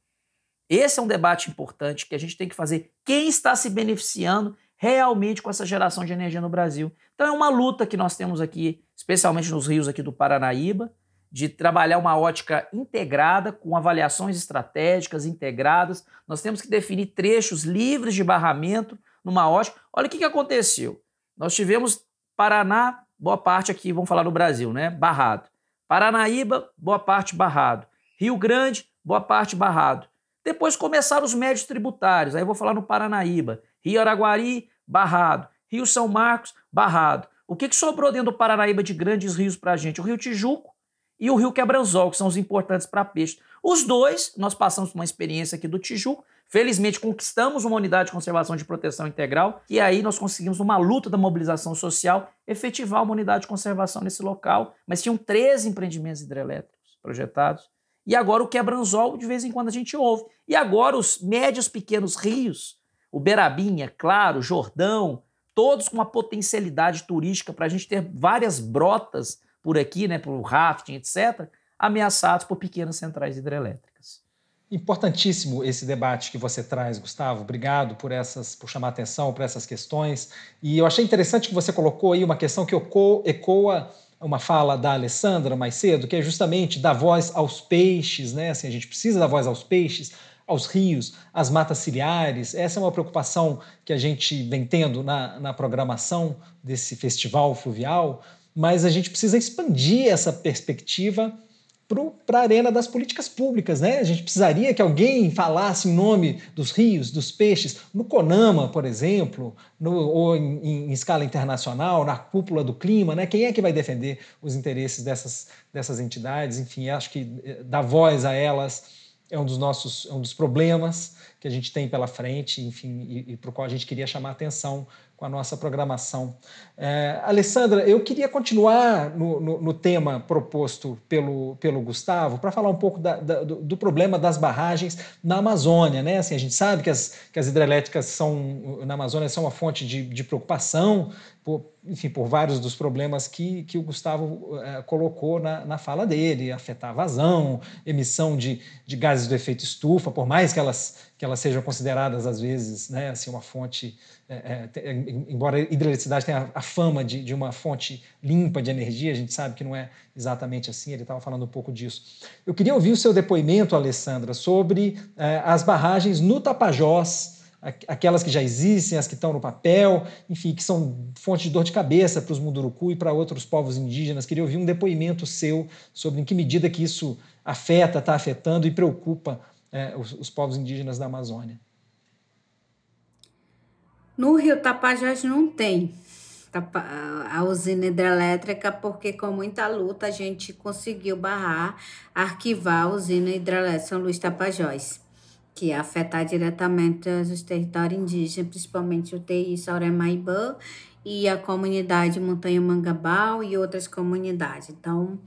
Esse é um debate importante que a gente tem que fazer. Quem está se beneficiando realmente com essa geração de energia no Brasil? Então é uma luta que nós temos aqui, especialmente nos rios aqui do Paranaíba, de trabalhar uma ótica integrada, com avaliações estratégicas integradas. Nós temos que definir trechos livres de barramento numa ótica. Olha o que aconteceu. Nós tivemos Paraná, boa parte aqui, vamos falar no Brasil, né? Barrado. Paranaíba, boa parte barrado. Rio Grande, boa parte barrado. Depois começaram os médios tributários, aí eu vou falar no Paranaíba. Rio Araguari, barrado. Rio São Marcos, barrado. O que sobrou dentro do Paranaíba de grandes rios para a gente? O Rio Tijuco e o Rio Quebranzol, que são os importantes para peixe. Os dois, nós passamos por uma experiência aqui do Tijuco, felizmente conquistamos uma unidade de conservação de proteção integral, e aí nós conseguimos, uma luta da mobilização social, efetivar uma unidade de conservação nesse local, mas tinham 13 empreendimentos hidrelétricos projetados. E agora o Quebranzol, de vez em quando a gente ouve. E agora os médios pequenos rios, o Berabinha, Claro, Jordão, todos com uma potencialidade turística para a gente ter várias brotas por aqui, né, por rafting, etc., ameaçados por pequenas centrais hidrelétricas. Importantíssimo esse debate que você traz, Gustavo. Obrigado por chamar atenção para essas questões. E eu achei interessante que você colocou aí uma questão que ecoa uma fala da Alessandra mais cedo, que é justamente dar voz aos peixes, né? Assim, a gente precisa dar voz aos peixes, aos rios, às matas ciliares. Essa é uma preocupação que a gente vem tendo na programação desse festival fluvial, mas a gente precisa expandir essa perspectiva para a arena das políticas públicas, né? A gente precisaria que alguém falasse em nome dos rios, dos peixes, no CONAMA, por exemplo, ou em escala internacional, na cúpula do clima, né? Quem é que vai defender os interesses dessas entidades? Enfim, acho que dar voz a elas é um dos problemas que a gente tem pela frente, enfim, e para o qual a gente queria chamar a atenção com a nossa programação. Alessandra, eu queria continuar no tema proposto pelo Gustavo para falar um pouco do problema das barragens na Amazônia, né? Assim, a gente sabe que as hidrelétricas na Amazônia são uma fonte de preocupação, por vários dos problemas que o Gustavo colocou na fala dele, afetar a vazão, emissão de gases do efeito estufa, por mais que elas sejam consideradas, às vezes, né, assim, uma fonte, embora a hidroeletricidade tenha a fama de uma fonte limpa de energia, a gente sabe que não é exatamente assim, ele estava falando um pouco disso. Eu queria ouvir o seu depoimento, Alessandra, sobre as barragens no Tapajós, aquelas que já existem, as que estão no papel, enfim, que são fonte de dor de cabeça para os Munduruku e para outros povos indígenas. Queria ouvir um depoimento seu sobre em que medida que isso afeta, está afetando e preocupa os povos indígenas da Amazônia. No Rio Tapajós não tem a usina hidrelétrica, porque com muita luta a gente conseguiu arquivar a usina hidrelétrica São Luís Tapajós, que ia afetar diretamente os territórios indígenas, principalmente o TI Sauré-Maibã e a comunidade Montanha Mangabal e outras comunidades. Então,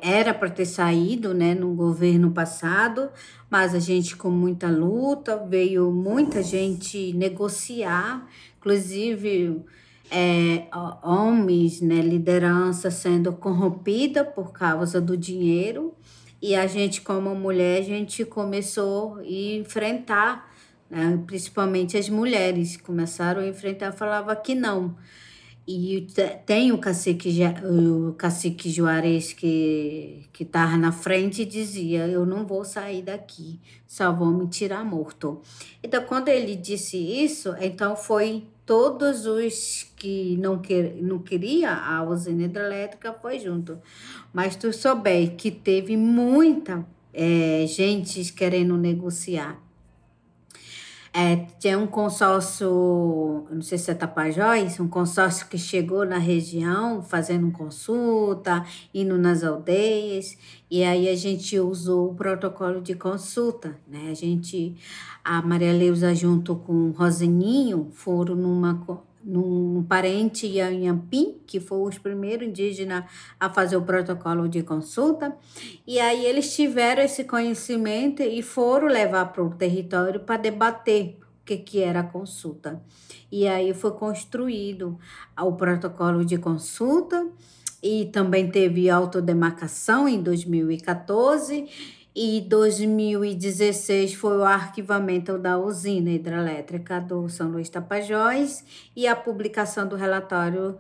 era para ter saído, né, no governo passado, mas a gente, com muita luta, veio muita gente negociar, inclusive homens, né, liderança sendo corrompida por causa do dinheiro, e a gente, como mulher, a gente começou a enfrentar, né, principalmente as mulheres começaram a enfrentar, falava que não. E tem o cacique Juarez que estava na frente e dizia, eu não vou sair daqui, só vão me tirar morto. Então, quando ele disse isso, então foi todos os que não queria a usina hidrelétrica foi junto. Mas tu souber que teve muita gente querendo negociar. Tinha um consórcio, não sei se é Tapajós, um consórcio que chegou na região fazendo consulta, indo nas aldeias, e aí a gente usou o protocolo de consulta, né? A Maria Leusa junto com o Roseninho foram num parente Yanhampim, que foi os primeiros indígenas a fazer o protocolo de consulta, e aí eles tiveram esse conhecimento e foram levar para o território para debater o que era a consulta. E aí foi construído o protocolo de consulta, e também teve autodemarcação em 2014, e 2016 foi o arquivamento da usina hidrelétrica do São Luís Tapajós e a publicação do relatório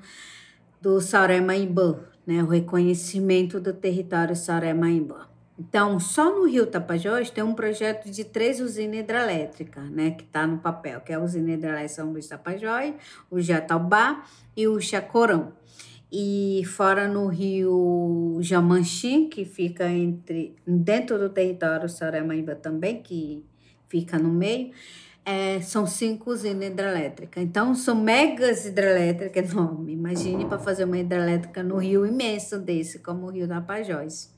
do Sauré-Maibã, né, o reconhecimento do território Sauré-Maibã. Então, só no Rio Tapajós tem um projeto de 3 usinas hidrelétricas, né, que está no papel, que é a usina hidrelétrica São Luís Tapajós, o Jataubá e o Chacorão. E fora no rio Jamanchim, que fica dentro do território Sauré-Maibã também, que fica no meio, são 5 usinas hidrelétricas. Então, são megas hidrelétricas enormes. Imagine para fazer uma hidrelétrica no rio imenso desse, como o Rio Tapajós.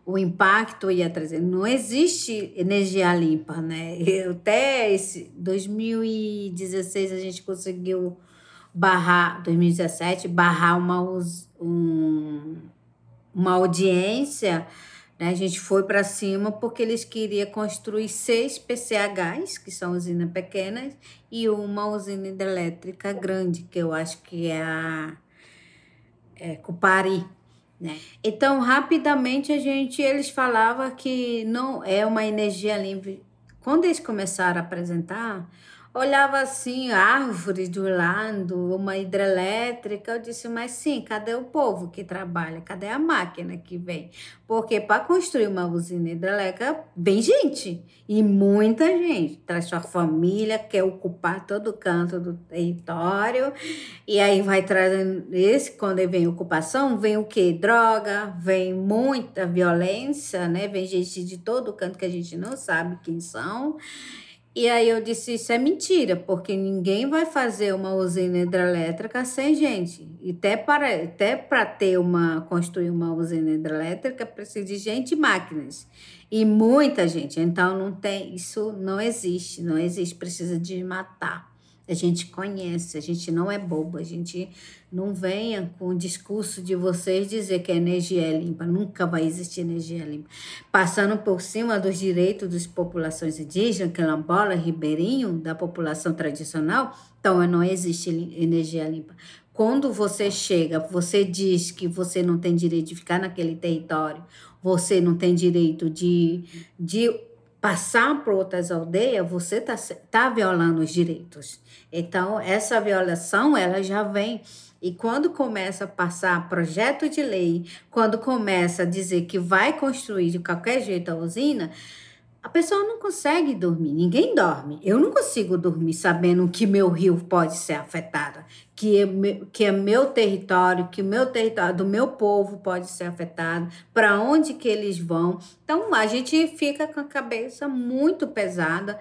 O impacto ia trazer. Não existe energia limpa, né? Até 2016 a gente conseguiu 2017, barrar uma audiência, né? A gente foi para cima porque eles queriam construir 6 PCHs, que são usinas pequenas, e uma usina hidrelétrica grande, que eu acho que é a Cupari, né? Então, rapidamente, eles falavam que não é uma energia limpa. Quando eles começaram a apresentar, olhava assim, árvores do lado, uma hidrelétrica, eu disse, mas sim, cadê o povo que trabalha? Cadê a máquina que vem? Porque para construir uma usina hidrelétrica, vem gente, e muita gente, traz sua família, quer ocupar todo canto do território, e aí vai trazendo quando vem ocupação, vem o quê? Droga, vem muita violência, né? Vem gente de todo canto que a gente não sabe quem são. E aí eu disse, isso é mentira, porque ninguém vai fazer uma usina hidrelétrica sem gente. E até para construir uma usina hidrelétrica precisa de gente e máquinas. E muita gente. Então isso não existe, precisa de matar. A gente conhece, a gente não é bobo, a gente não venha com o discurso de vocês dizer que a energia é limpa, nunca vai existir energia limpa. Passando por cima dos direitos das populações indígenas, quilombola, ribeirinho, da população tradicional, então não existe energia limpa. Quando você chega, você diz que você não tem direito de ficar naquele território, você não tem direito de passar para outras aldeias, você tá violando os direitos. Então, essa violação, ela já vem. E quando começa a passar projeto de lei, quando começa a dizer que vai construir de qualquer jeito a usina, A pessoa não consegue dormir, ninguém dorme. Eu não consigo dormir sabendo que meu rio pode ser afetado, que é meu território, que o meu território do meu povo pode ser afetado, para onde que eles vão. Então, a gente fica com a cabeça muito pesada.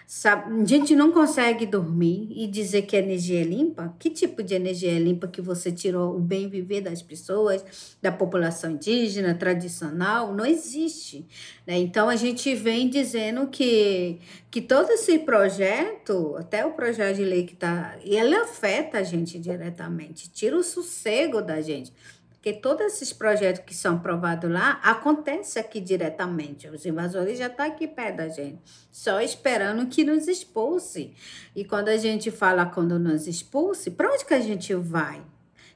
Sabe? A gente não consegue dormir e dizer que a energia é limpa. Que tipo de energia é limpa que você tirou o bem viver das pessoas, da população indígena, tradicional? Não existe, né? Então, a gente vem dizendo que todo esse projeto, até o projeto de lei que está, ele afeta a gente diretamente, tira o sossego da gente. Porque todos esses projetos que são aprovados lá, acontece aqui diretamente. Os invasores já estão aqui perto da gente, só esperando que nos expulse. E quando a gente fala quando nos expulse, para onde que a gente vai?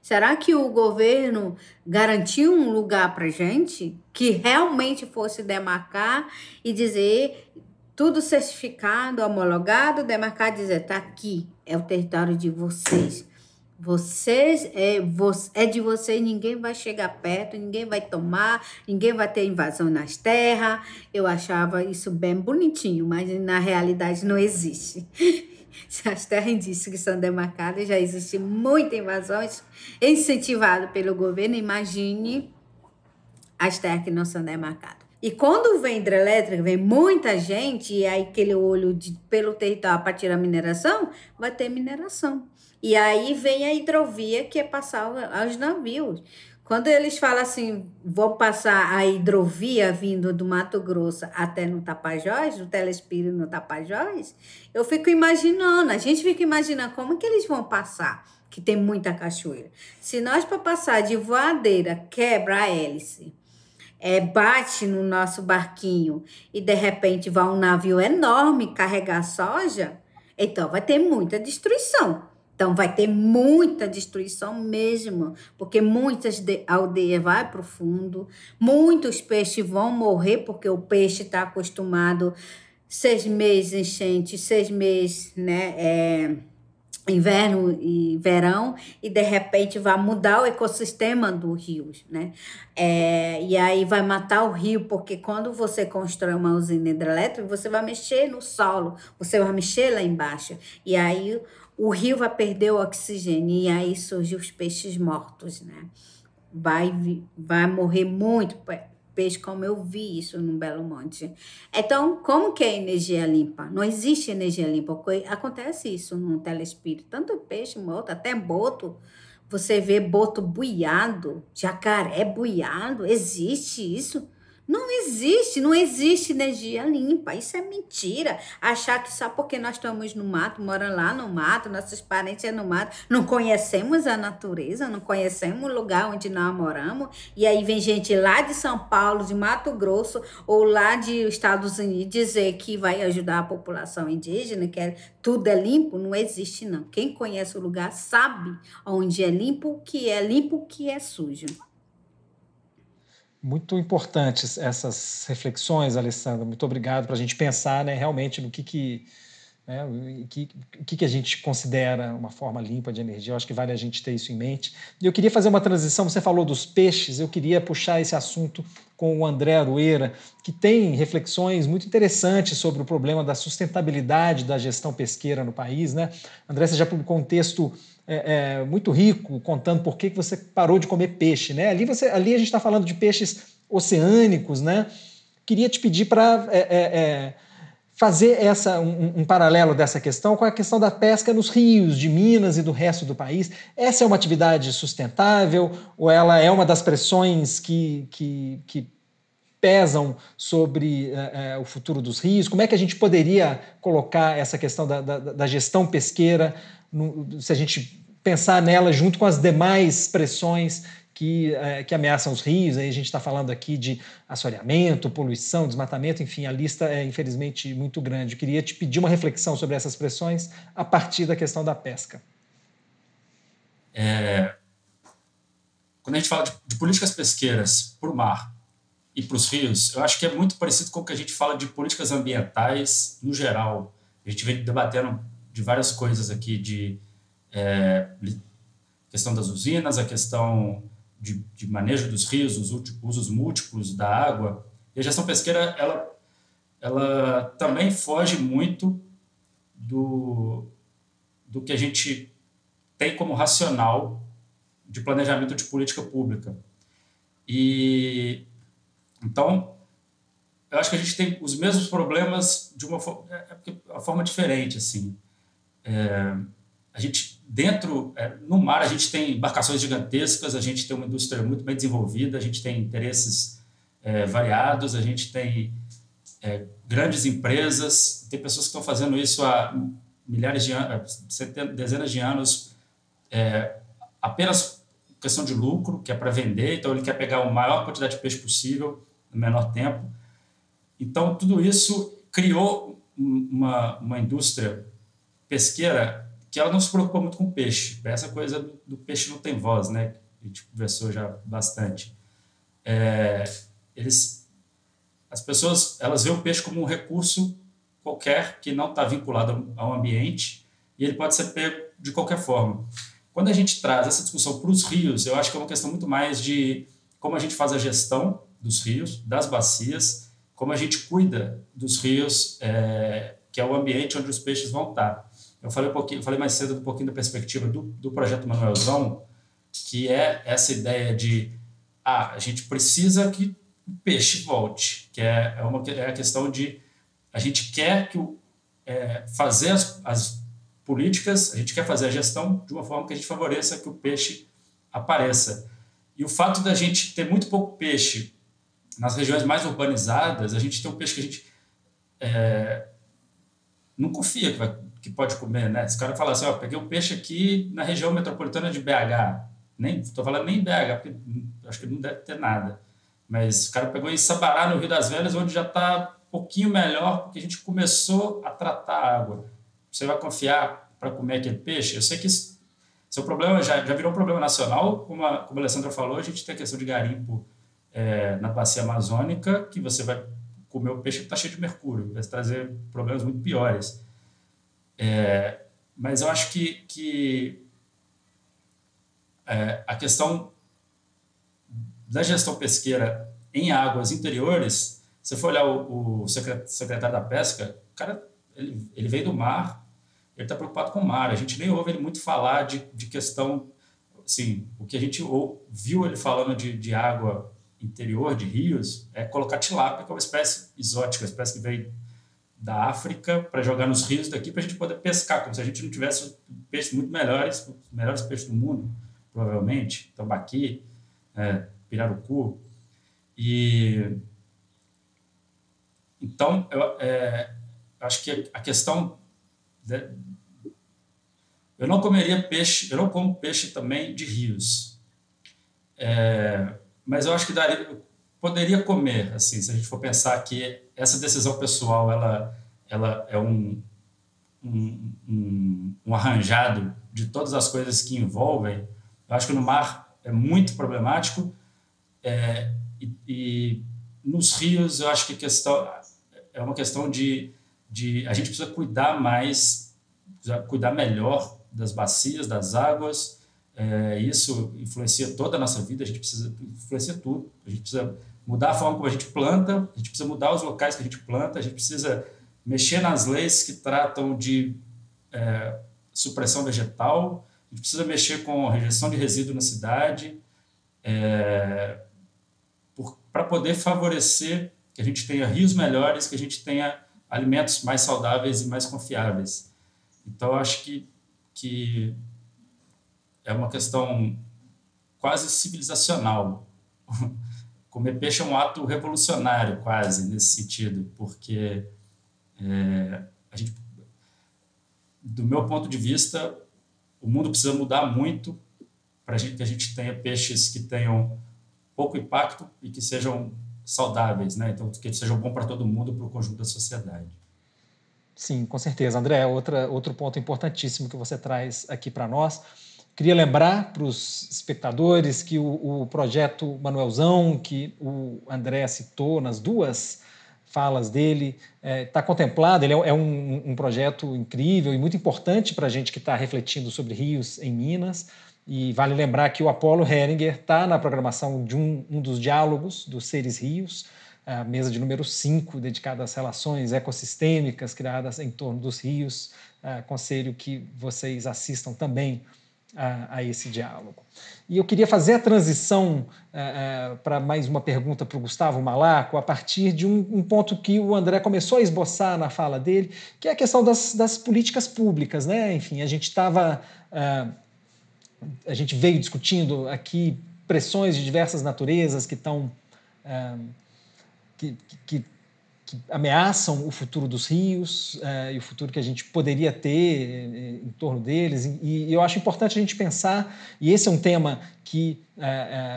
Será que o governo garantiu um lugar para gente que realmente fosse demarcar e dizer tudo certificado, homologado, demarcar e dizer, tá aqui, é o território de vocês. É de vocês, ninguém vai chegar perto, ninguém vai tomar, ninguém vai ter invasão nas terras. Eu achava isso bem bonitinho, mas na realidade não existe. Se as terras indígenas que são demarcadas, já existe muita invasão incentivada pelo governo, imagine as terras que não são demarcadas. E quando vem hidrelétrica, vem muita gente, e aí aquele olho pelo território para tirar mineração, vai ter mineração. E aí vem a hidrovia, que é passar aos navios. Quando eles falam assim, vou passar a hidrovia vindo do Mato Grosso até no Tapajós, do Telespires no Tapajós, eu fico imaginando, a gente fica imaginando como que eles vão passar, que tem muita cachoeira. Se nós, para passar de voadeira, quebra a hélice, bate no nosso barquinho e de repente vai um navio enorme carregar soja, então vai ter muita destruição. Então vai ter muita destruição mesmo, porque muitas aldeias vão para o fundo, muitos peixes vão morrer, porque o peixe está acostumado 6 meses enchente, 6 meses, né? Inverno e verão, e de repente vai mudar o ecossistema do rio, né? E aí vai matar o rio, porque quando você constrói uma usina hidrelétrica, você vai mexer no solo, você vai mexer lá embaixo, e aí o rio vai perder o oxigênio, e aí surgem os peixes mortos, né? Vai morrer muito peixe, como eu vi isso no Belo Monte. Então, como que é energia limpa? Não existe energia limpa. Acontece isso no Telespires. Tanto peixe morto, até boto. Você vê boto buiado, jacaré buiado. Existe isso? Não existe energia limpa. Isso é mentira. Achar que só porque nós estamos no mato, morando lá no mato, nossos parentes é no mato, não conhecemos a natureza, não conhecemos o lugar onde nós moramos, e aí vem gente lá de São Paulo, de Mato Grosso, ou lá de Estados Unidos, dizer que vai ajudar a população indígena, que tudo é limpo. Não existe, não. Quem conhece o lugar sabe onde é limpo, o que é sujo. Muito importantes essas reflexões, Alessandra. Muito obrigado, para a gente pensar, né, realmente no que a gente considera uma forma limpa de energia. Eu acho que vale a gente ter isso em mente. E eu queria fazer uma transição, você falou dos peixes, eu queria puxar esse assunto com o André Aroeira, que tem reflexões muito interessantes sobre o problema da sustentabilidade da gestão pesqueira no país, né? André, você já publicou um texto muito rico, contando por que você parou de comer peixe, né? Ali a gente está falando de peixes oceânicos, né? Queria te pedir para fazer um paralelo dessa questão com a questão da pesca nos rios de Minas e do resto do país. Essa é uma atividade sustentável ou ela é uma das pressões que pesam sobre o futuro dos rios? Como é que a gente poderia colocar essa questão da gestão pesqueira, se a gente pensar nela junto com as demais pressões que ameaçam os rios? Aí a gente está falando aqui de assoreamento, poluição, desmatamento, enfim, a lista é infelizmente muito grande. Eu queria te pedir uma reflexão sobre essas pressões a partir da questão da pesca. Quando a gente fala de políticas pesqueiras para o mar e para os rios, eu acho que é muito parecido com o que a gente fala de políticas ambientais no geral. A gente vem debatendo de várias coisas aqui, de questão das usinas, a questão de manejo dos rios, os usos múltiplos da água. E a gestão pesqueira, ela ela também foge muito do que a gente tem como racional de planejamento de política pública. E então, eu acho que a gente tem os mesmos problemas de uma forma diferente, assim. A gente no mar a gente tem embarcações gigantescas, a gente tem uma indústria muito bem desenvolvida, a gente tem interesses variados, a gente tem grandes empresas, tem pessoas que estão fazendo isso há milhares de anos, dezenas de anos, apenas questão de lucro, que é para vender, então ele quer pegar a maior quantidade de peixe possível no menor tempo. Então, tudo isso criou uma indústria pesqueira que ela não se preocupa muito com o peixe. Essa coisa do peixe não tem voz, né? A gente conversou já bastante. As pessoas elas veem o peixe como um recurso qualquer que não está vinculado ao ambiente e ele pode ser pego de qualquer forma. Quando a gente traz essa discussão para os rios, eu acho que é uma questão muito mais de como a gente faz a gestão dos rios, das bacias, como a gente cuida dos rios, que é o ambiente onde os peixes vão estar. Eu falei mais cedo um pouquinho da perspectiva do projeto Manuelzão, que é essa ideia de a gente precisa que o peixe volte, que é a questão de a gente quer fazer as políticas, a gente quer fazer a gestão de uma forma que a gente favoreça que o peixe apareça. E o fato da gente ter muito pouco peixe nas regiões mais urbanizadas, a gente tem um peixe que a gente não confia que pode comer, né? Esse cara fala assim, peguei um peixe aqui na região metropolitana de BH, estou falando nem BH, porque acho que não deve ter nada, mas o cara pegou em Sabará, no Rio das Velhas, onde já está um pouquinho melhor, porque a gente começou a tratar a água. Você vai confiar para comer aquele peixe? Eu sei que seu problema já virou um problema nacional, como a Alessandra falou, a gente tem a questão de garimpo na bacia amazônica, que você vai comer o peixe que está cheio de mercúrio, vai trazer problemas muito piores. Mas eu acho que a questão da gestão pesqueira em águas interiores, se você for olhar o secretário da Pesca, o cara ele veio do mar, ele está preocupado com o mar. A gente nem ouve ele muito falar de questão, assim, o que a gente viu ele falando de água interior, de rios, é colocar tilápia, que é uma espécie exótica, uma espécie que veio da África para jogar nos rios daqui para a gente poder pescar, como se a gente não tivesse peixes muito melhores, os melhores peixes do mundo, provavelmente, tambaqui, pirarucu. Então, eu acho que a questão... Eu não comeria peixe, eu não como peixe também de rios. Mas eu acho que poderia comer, assim, se a gente for pensar que essa decisão pessoal ela é um arranjado de todas as coisas que envolvem. Eu acho que no mar é muito problemático e nos rios eu acho que é uma questão de a gente precisa cuidar mais, precisa cuidar melhor das bacias, das águas. Isso influencia toda a nossa vida, a gente precisa influenciar tudo, a gente precisa mudar a forma como a gente planta, a gente precisa mudar os locais que a gente planta, a gente precisa mexer nas leis que tratam de supressão vegetal, a gente precisa mexer com a rejeição de resíduo na cidade, para poder favorecer que a gente tenha rios melhores, que a gente tenha alimentos mais saudáveis e mais confiáveis. Então, eu acho que é uma questão quase civilizacional. Comer peixe é um ato revolucionário, quase, nesse sentido, porque a gente, do meu ponto de vista, o mundo precisa mudar muito para que a gente tenha peixes que tenham pouco impacto e que sejam saudáveis, né? Então, que sejam bons para todo mundo, para o conjunto da sociedade. Sim, com certeza. André, outro ponto importantíssimo que você traz aqui para nós. Queria lembrar para os espectadores que o projeto Manuelzão, que o André citou nas duas falas dele, está contemplado. Ele é um projeto incrível e muito importante para a gente que está refletindo sobre rios em Minas. E vale lembrar que o Apolo Heringer está na programação de um dos diálogos dos Seres Rios, a mesa de número 5, dedicada às relações ecossistêmicas criadas em torno dos rios. Aconselho que vocês assistam também a esse diálogo. E eu queria fazer a transição para mais uma pergunta para o Gustavo Malaco, a partir de um ponto que o André começou a esboçar na fala dele, que é a questão das políticas públicas, né? Enfim, a gente veio discutindo aqui pressões de diversas naturezas que estão que ameaçam o futuro dos rios e o futuro que a gente poderia ter em torno deles. E eu acho importante a gente pensar, e esse é um tema que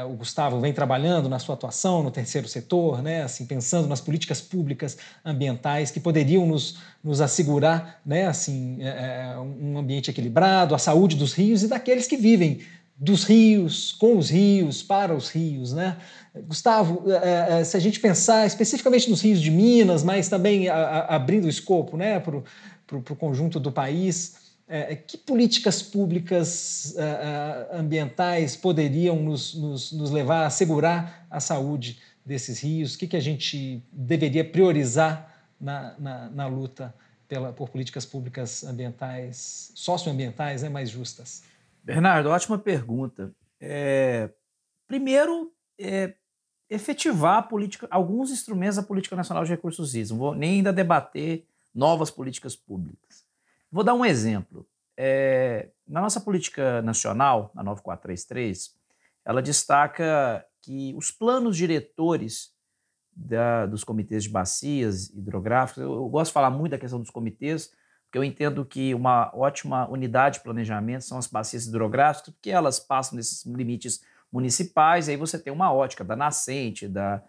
o Gustavo vem trabalhando na sua atuação no terceiro setor, né, assim, pensando nas políticas públicas ambientais que poderiam nos assegurar, né, assim, um ambiente equilibrado, a saúde dos rios e daqueles que vivem dos rios, com os rios, para os rios, né? Gustavo, se a gente pensar especificamente nos rios de Minas, mas também abrindo o escopo, né, para o conjunto do país, que políticas públicas ambientais poderiam nos levar a assegurar a saúde desses rios? O que a gente deveria priorizar na luta por políticas públicas ambientais, socioambientais, né, mais justas? Bernardo, ótima pergunta. Primeiro, efetivar a política, alguns instrumentos da Política Nacional de Recursos Hídricos. Não vou nem ainda debater novas políticas públicas. Vou dar um exemplo. Na nossa política nacional, na 9433, ela destaca que os planos diretores dos comitês de bacias hidrográficas, eu gosto de falar muito da questão dos comitês, porque eu entendo que uma ótima unidade de planejamento são as bacias hidrográficas, porque elas passam desses limites municipais, e aí você tem uma ótica da nascente, da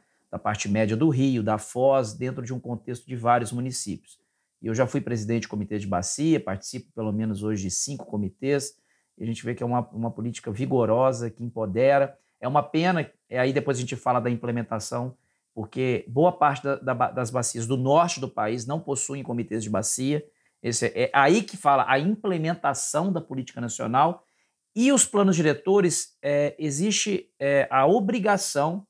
parte média do rio, da foz, dentro de um contexto de vários municípios. E eu já fui presidente de comitê de bacia, participo pelo menos hoje de 5 comitês, e a gente vê que é uma política vigorosa, que empodera. É uma pena, aí depois a gente fala da implementação, porque boa parte das bacias do norte do país não possuem comitês de bacia. É aí que fala a implementação da política nacional. E os planos diretores, existe a obrigação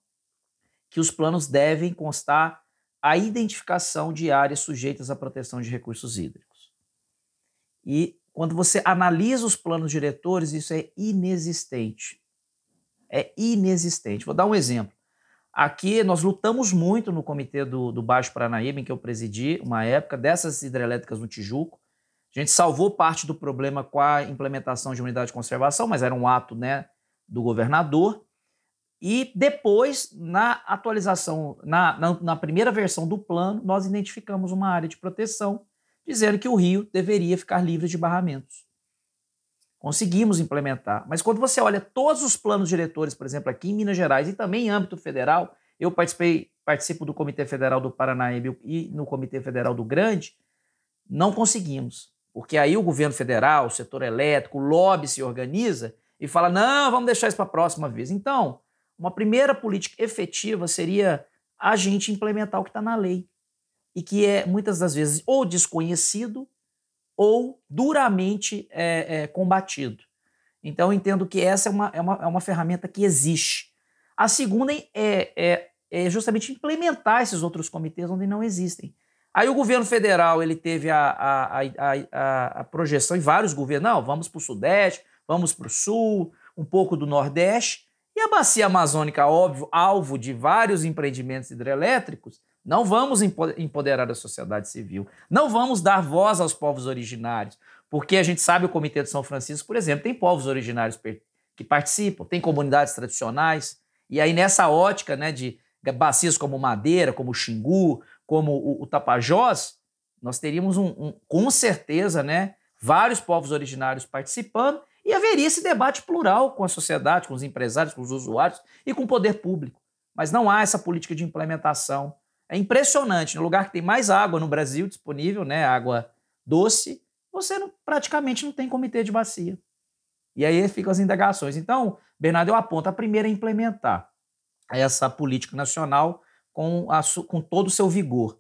que os planos devem constar a identificação de áreas sujeitas à proteção de recursos hídricos. E quando você analisa os planos diretores, isso é inexistente. É inexistente. Vou dar um exemplo. Aqui nós lutamos muito no comitê do Baixo Paranaíba, em que eu presidi uma época, dessas hidrelétricas no Tijuco. A gente salvou parte do problema com a implementação de unidade de conservação, mas era um ato, né, do governador. E depois, na atualização, na primeira versão do plano, nós identificamos uma área de proteção, dizendo que o rio deveria ficar livre de barramentos. Conseguimos implementar. Mas quando você olha todos os planos diretores, por exemplo, aqui em Minas Gerais e também em âmbito federal, eu participo do Comitê Federal do Paranaíba e no Comitê Federal do Grande, não conseguimos. Porque aí o governo federal, o setor elétrico, o lobby se organiza e fala, não, vamos deixar isso para a próxima vez. Então, uma primeira política efetiva seria a gente implementar o que está na lei e que é, muitas das vezes, ou desconhecido ou duramente combatido. Então, eu entendo que essa é uma ferramenta que existe. A segunda é justamente implementar esses outros comitês onde não existem. Aí o governo federal ele teve a projeção, e vários governos, não, vamos para o Sudeste, vamos para o Sul, um pouco do Nordeste, e a bacia amazônica, óbvio, alvo de vários empreendimentos hidrelétricos, não vamos empoderar a sociedade civil, não vamos dar voz aos povos originários, porque a gente sabe o Comitê de São Francisco, por exemplo, tem povos originários que participam, tem comunidades tradicionais, e aí nessa ótica, né, de bacias como Madeira, como Xingu, como o Tapajós, nós teríamos com certeza, né, vários povos originários participando e haveria esse debate plural com a sociedade, com os empresários, com os usuários e com o poder público. Mas não há essa política de implementação. É impressionante, no lugar que tem mais água no Brasil disponível, né, água doce, você praticamente não tem comitê de bacia. E aí ficam as indagações. Então, Bernardo, eu aponto, a primeira é implementar essa política nacional com todo o seu vigor.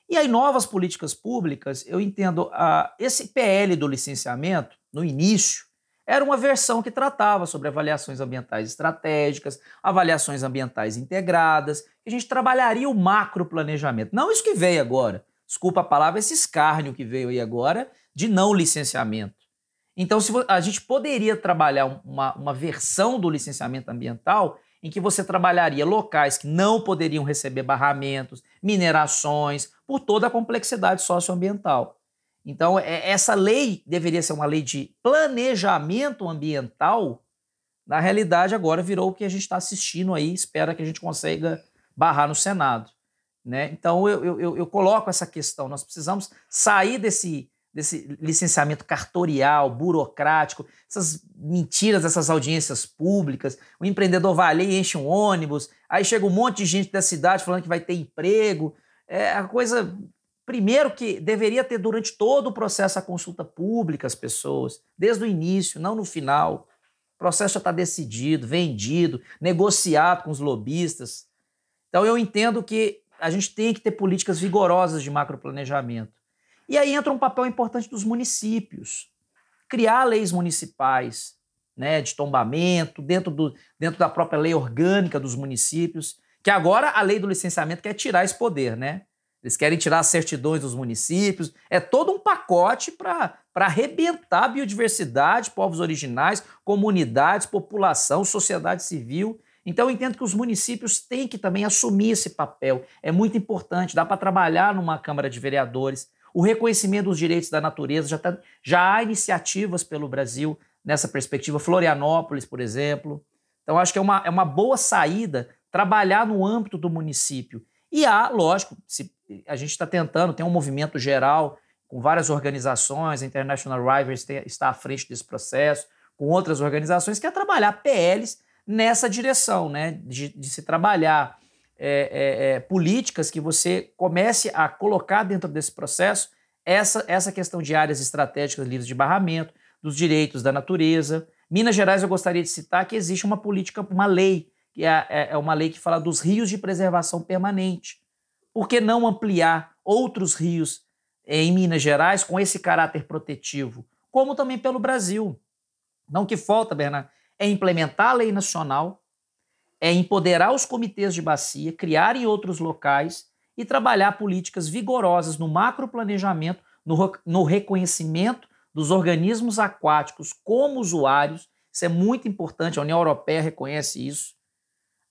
E aí, novas políticas públicas, eu entendo, esse PL do licenciamento, no início, era uma versão que tratava sobre avaliações ambientais estratégicas, avaliações ambientais integradas, que a gente trabalharia o macroplanejamento. Não isso que veio agora, desculpa a palavra, esse escárnio que veio aí agora de não licenciamento. Então, a gente poderia trabalhar uma versão do licenciamento ambiental em que você trabalharia locais que não poderiam receber barramentos, minerações, por toda a complexidade socioambiental. Então, essa lei deveria ser uma lei de planejamento ambiental. Na realidade, agora virou o que a gente está assistindo aí, espera que a gente consiga barrar no Senado, né? Então, eu coloco essa questão, nós precisamos sair desse licenciamento cartorial, burocrático, essas mentiras, essas audiências públicas. O empreendedor vai ali e enche um ônibus, aí chega um monte de gente da cidade falando que vai ter emprego. É a coisa, primeiro, que deveria ter durante todo o processo a consulta pública às pessoas, desde o início, não no final. O processo já está decidido, vendido, negociado com os lobistas. Então eu entendo que a gente tem que ter políticas vigorosas de macroplanejamento. E aí entra um papel importante dos municípios. Criar leis municipais, né, de tombamento, dentro da própria lei orgânica dos municípios, que agora a lei do licenciamento quer tirar esse poder, né? Eles querem tirar as certidões dos municípios. É todo um pacote para arrebentar a biodiversidade, povos originais, comunidades, população, sociedade civil. Então eu entendo que os municípios têm que também assumir esse papel. É muito importante, dá para trabalhar numa Câmara de Vereadores. O reconhecimento dos direitos da natureza, já há iniciativas pelo Brasil nessa perspectiva, Florianópolis, por exemplo. Então, acho que é uma boa saída trabalhar no âmbito do município. E lógico, a gente está tentando, tem um movimento geral com várias organizações, a International Rivers está à frente desse processo, com outras organizações, que é trabalhar PLs nessa direção, né, de se trabalhar políticas que você comece a colocar dentro desse processo essa questão de áreas estratégicas livres de barramento, dos direitos da natureza. Minas Gerais, eu gostaria de citar que existe uma política, uma lei, que é uma lei que fala dos rios de preservação permanente. Por que não ampliar outros rios em Minas Gerais com esse caráter protetivo? Como também pelo Brasil. Não, o que falta, Bernardo, é implementar a lei nacional, é empoderar os comitês de bacia, criar em outros locais e trabalhar políticas vigorosas no macroplanejamento, no reconhecimento dos organismos aquáticos como usuários. Isso é muito importante, a União Europeia reconhece isso.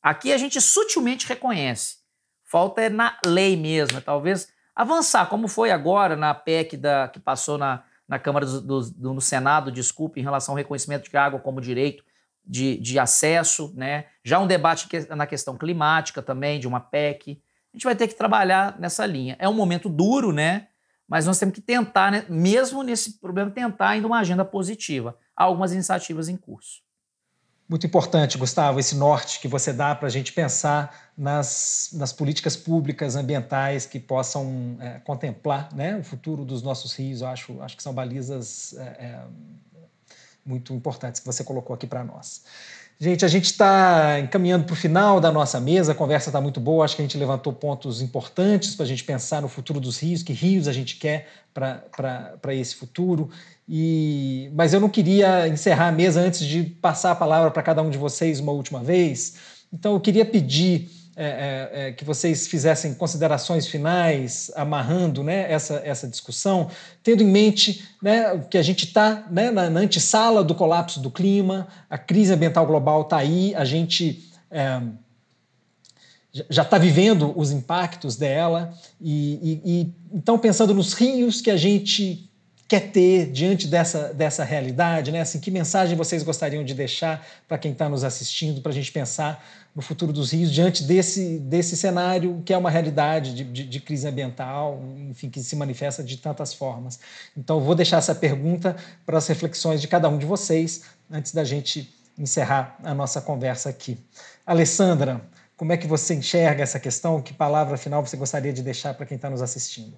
Aqui a gente sutilmente reconhece. Falta é na lei mesmo, talvez avançar, como foi agora na PEC que passou na Câmara no Senado, desculpe, em relação ao reconhecimento de água como direito de acesso, né? Já um debate na questão climática também, de uma PEC. A gente vai ter que trabalhar nessa linha. É um momento duro, né? Mas nós temos que tentar, né, mesmo nesse problema, tentar ainda uma agenda positiva. Há algumas iniciativas em curso. Muito importante, Gustavo, esse norte que você dá para a gente pensar nas políticas públicas ambientais que possam contemplar, né, o futuro dos nossos rios. Eu acho que são balizas muito importantes que você colocou aqui para nós. Gente, a gente está encaminhando para o final da nossa mesa, a conversa está muito boa, acho que a gente levantou pontos importantes para a gente pensar no futuro dos rios, que rios a gente quer para esse futuro. Mas eu não queria encerrar a mesa antes de passar a palavra para cada um de vocês uma última vez. Então eu queria pedir que vocês fizessem considerações finais, amarrando, né, essa discussão, tendo em mente, né, que a gente está, né, na antessala do colapso do clima, a crise ambiental global está aí, a gente já está vivendo os impactos dela, então pensando nos rios que a gente quer ter diante dessa realidade, né? Assim, que mensagem vocês gostariam de deixar para quem está nos assistindo, para a gente pensar no futuro dos rios diante desse cenário que é uma realidade de crise ambiental, enfim, que se manifesta de tantas formas. Então, vou deixar essa pergunta para as reflexões de cada um de vocês antes da gente encerrar a nossa conversa aqui. Alessandra, como é que você enxerga essa questão? Que palavra final você gostaria de deixar para quem está nos assistindo?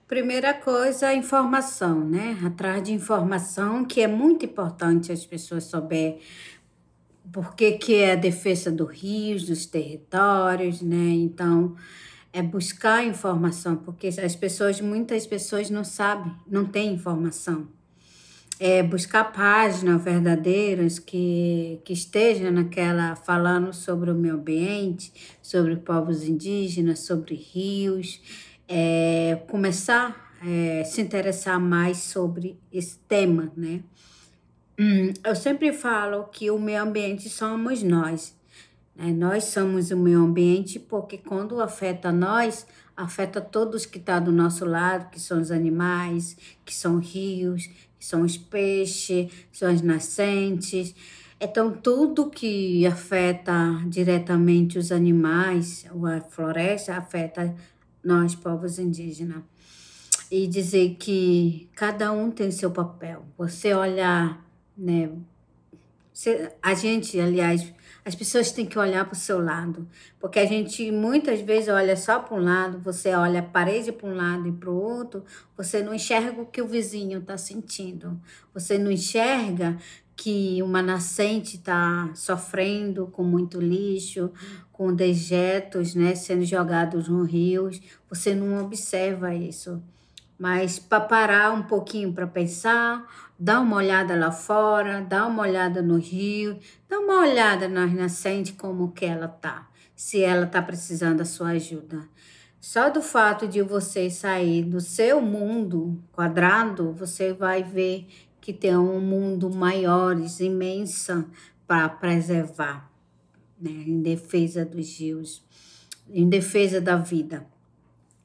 Primeira coisa, a informação, né? Atrás de informação, que é muito importante as pessoas souberem por que é a defesa dos rios, dos territórios, né? Então, é buscar informação, porque muitas pessoas não sabem, não têm informação. buscar páginas verdadeiras que estejam naquela falando sobre o meio ambiente, sobre povos indígenas, sobre rios, começar a se interessar mais sobre esse tema, né? Eu sempre falo que o meio ambiente somos nós, né? Nós somos o meio ambiente porque quando afeta nós, afeta todos que estão do nosso lado, que são os animais, que são rios, que são os peixes, são as nascentes. Então, tudo que afeta diretamente os animais, ou a floresta, afeta nós, povos indígenas. E dizer que cada um tem seu papel. Você olhar, né? A gente, aliás, as pessoas têm que olhar para o seu lado, porque a gente muitas vezes olha só para um lado, você olha a parede para um lado e para o outro, você não enxerga o que o vizinho está sentindo, você não enxerga que uma nascente está sofrendo com muito lixo, com dejetos, né, sendo jogados no rios, você não observa isso. Mas para parar um pouquinho para pensar, dá uma olhada lá fora, dá uma olhada no rio, dá uma olhada nas nascentes como que ela tá, se ela tá precisando da sua ajuda. Só do fato de você sair do seu mundo quadrado, você vai ver que tem um mundo maior, imensa, para preservar, né, em defesa dos rios, em defesa da vida.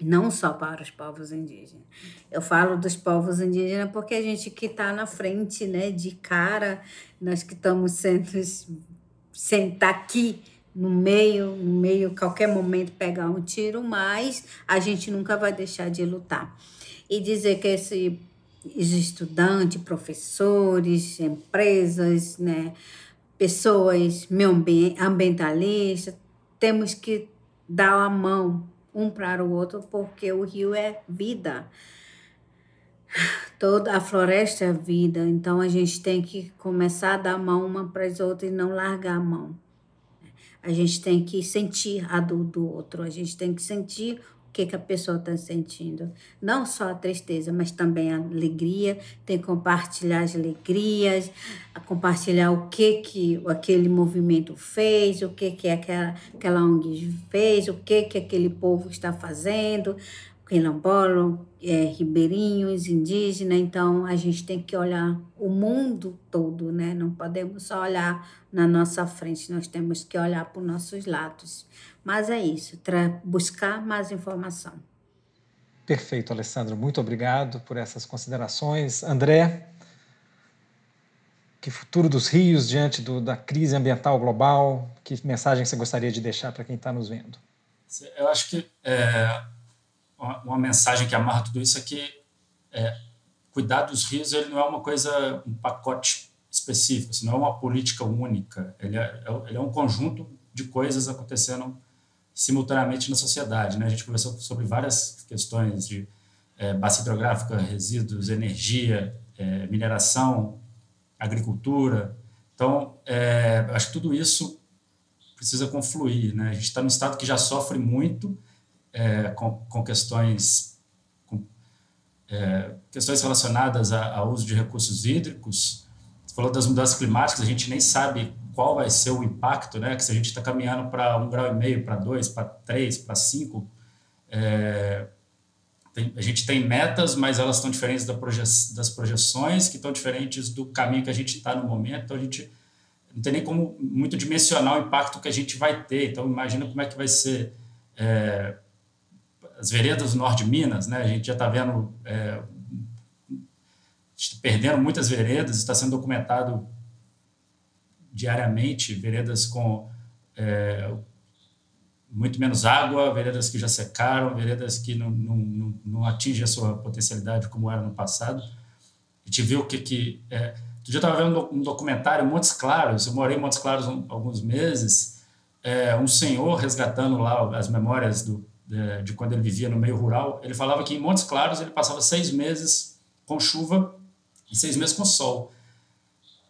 Não só para os povos indígenas. Eu falo dos povos indígenas porque a gente que está na frente, né, de cara, nós que estamos sentar aqui no meio, qualquer momento pegar um tiro, mas a gente nunca vai deixar de lutar. E dizer que os estudantes, professores, empresas, né, pessoas ambientalistas, temos que dar a mão um para o outro, porque o rio é vida. Toda a floresta é vida, então a gente tem que começar a dar a mão uma para as outras e não largar a mão. A gente tem que sentir a dor do outro, a gente tem que sentir o que a pessoa está sentindo. Não só a tristeza, mas também a alegria, tem que compartilhar as alegrias, compartilhar o que aquele movimento fez, o que aquela ONG fez, o que aquele povo está fazendo, quilombola, ribeirinhos, indígenas. Então, a gente tem que olhar o mundo todo, né? Não podemos só olhar na nossa frente, nós temos que olhar para os nossos lados. Mas é isso, buscar mais informação. Perfeito, Alessandra. Muito obrigado por essas considerações. André, que futuro dos rios diante da crise ambiental global? Que mensagem você gostaria de deixar para quem está nos vendo? Eu acho que uma mensagem que amarra tudo isso é que cuidar dos rios ele não é uma coisa, um pacote específico, assim, não é uma política única, ele é um conjunto de coisas acontecendo simultaneamente na sociedade, né? A gente conversou sobre várias questões de bacia hidrográfica, resíduos, energia, mineração, agricultura. Então, acho que tudo isso precisa confluir, né? A gente está num estado que já sofre muito com questões relacionadas ao uso de recursos hídricos. Você falou das mudanças climáticas, a gente nem sabe qual vai ser o impacto, né? Que se a gente está caminhando para 1,5 graus, para 2, para 3, para 5, a gente tem metas, mas elas estão diferentes das projeções, que estão diferentes do caminho que a gente está no momento. Então, a gente não tem nem como muito dimensionar o impacto que a gente vai ter. Então, imagina como é que vai ser as veredas do norte de Minas, né? A gente já está vendo, perdendo muitas veredas, está sendo documentado diariamente, veredas com muito menos água, veredas que já secaram, veredas que não atingem a sua potencialidade como era no passado. A gente viu que outro dia eu estava vendo um documentário em Montes Claros, eu morei em Montes Claros alguns meses, um senhor resgatando lá as memórias de quando ele vivia no meio rural. Ele falava que em Montes Claros ele passava 6 meses com chuva e 6 meses com sol.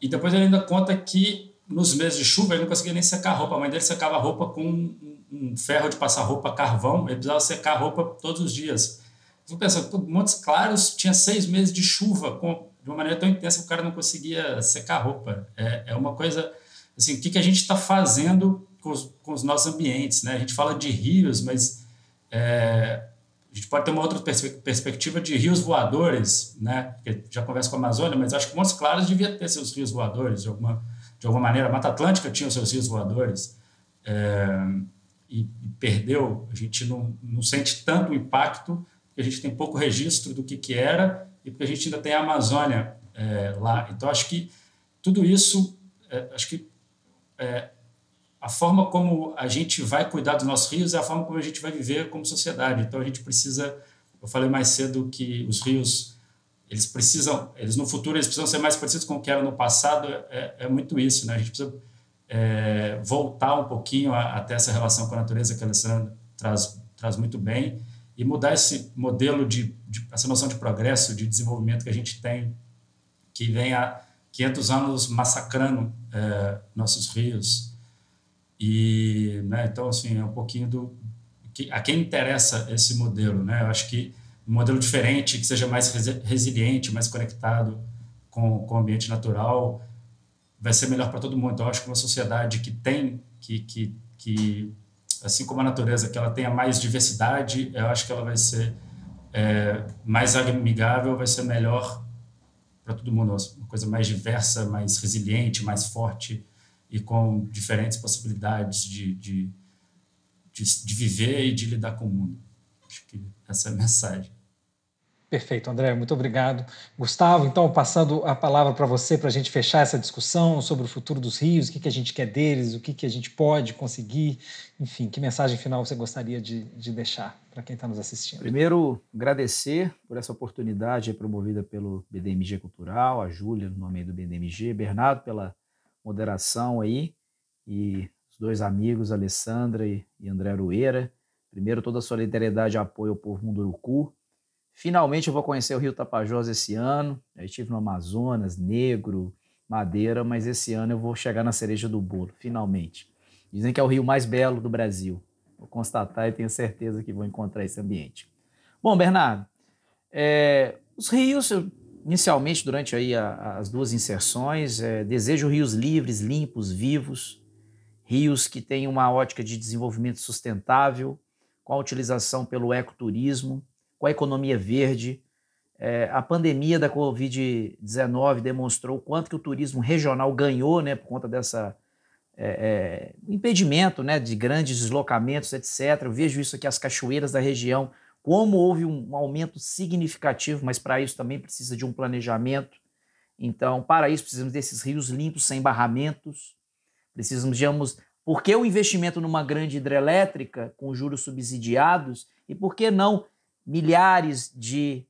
E depois ele ainda conta que nos meses de chuva ele não conseguia nem secar a roupa. A mãe dele secava a roupa com um ferro de passar roupa carvão, ele precisava secar a roupa todos os dias. Eu penso, Montes Claros tinha 6 meses de chuva, com de uma maneira tão intensa que o cara não conseguia secar a roupa. É uma coisa, assim, o que a gente está fazendo com os nossos ambientes, né? A gente fala de rios, mas a gente pode ter uma outra perspectiva de rios voadores, né? Porque já conversa com a Amazônia, mas acho que Montes Claros devia ter seus rios voadores, de alguma maneira. A Mata Atlântica tinha os seus rios voadores. E perdeu. A gente não sente tanto o impacto, porque a gente tem pouco registro do que era e porque a gente ainda tem a Amazônia lá. Então, acho que tudo isso, a forma como a gente vai cuidar dos nossos rios é a forma como a gente vai viver como sociedade. Então, a gente precisa, eu falei mais cedo que os rios, eles no futuro, eles precisam ser mais parecidos com o que era no passado, é muito isso, né? A gente precisa voltar um pouquinho até essa relação com a natureza que a Alessandra traz muito bem e mudar esse modelo essa noção de progresso, de desenvolvimento que a gente tem, que vem há 500 anos massacrando nossos rios. E, né, então, assim, é um pouquinho a quem interessa esse modelo, né? Eu acho que um modelo diferente, que seja mais resiliente, mais conectado com o ambiente natural, vai ser melhor para todo mundo. Então, eu acho que uma sociedade que assim como a natureza, que ela tenha mais diversidade, eu acho que ela vai ser mais amigável, vai ser melhor para todo mundo. Uma coisa mais diversa, mais resiliente, mais forte e com diferentes possibilidades de viver e de lidar com o mundo. Acho que essa é a mensagem. Perfeito, André, muito obrigado. Gustavo, então, passando a palavra para você, para a gente fechar essa discussão sobre o futuro dos rios, o que a gente quer deles, o que a gente pode conseguir, enfim, que mensagem final você gostaria de deixar para quem está nos assistindo? Primeiro, agradecer por essa oportunidade promovida pelo BDMG Cultural, a Júlia, no nome do BDMG, Bernardo, pela moderação aí, e os dois amigos, Alessandra e André Aroeira. Primeiro, toda a solidariedade e apoio ao povo Munduruku. Finalmente eu vou conhecer o Rio Tapajós esse ano. Eu estive no Amazonas, Negro, Madeira, mas esse ano eu vou chegar na cereja do bolo, finalmente. Dizem que é o rio mais belo do Brasil. Vou constatar e tenho certeza que vou encontrar esse ambiente. Bom, Bernardo, os rios, inicialmente, durante aí as duas inserções, desejo rios livres, limpos, vivos, rios que tenham uma ótica de desenvolvimento sustentável, com a utilização pelo ecoturismo, com a economia verde. A pandemia da Covid-19 demonstrou o quanto que o turismo regional ganhou, né, por conta dessa impedimento, né, de grandes deslocamentos, etc. Eu vejo isso aqui, as cachoeiras da região, como houve um aumento significativo, mas para isso também precisa de um planejamento. Então, para isso precisamos desses rios limpos, sem barramentos. Precisamos, por que o investimento numa grande hidrelétrica com juros subsidiados e por que não milhares de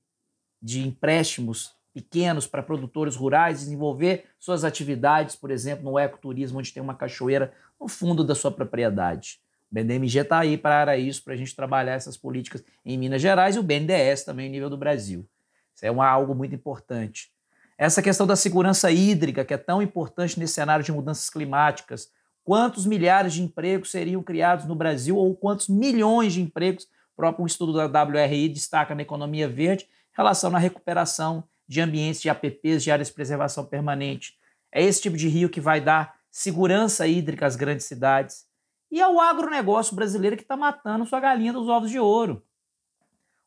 empréstimos pequenos para produtores rurais desenvolver suas atividades, por exemplo, no ecoturismo, onde tem uma cachoeira no fundo da sua propriedade. O BNDMG está aí para isso, para a gente trabalhar essas políticas em Minas Gerais e o BNDES também no nível do Brasil. Isso é algo muito importante. Essa questão da segurança hídrica, que é tão importante nesse cenário de mudanças climáticas. Quantos milhares de empregos seriam criados no Brasil ou quantos milhões de empregos? O próprio estudo da WRI destaca na economia verde em relação à recuperação de ambientes de APPs, de áreas de preservação permanente. É esse tipo de rio que vai dar segurança hídrica às grandes cidades e ao agronegócio brasileiro que está matando sua galinha dos ovos de ouro.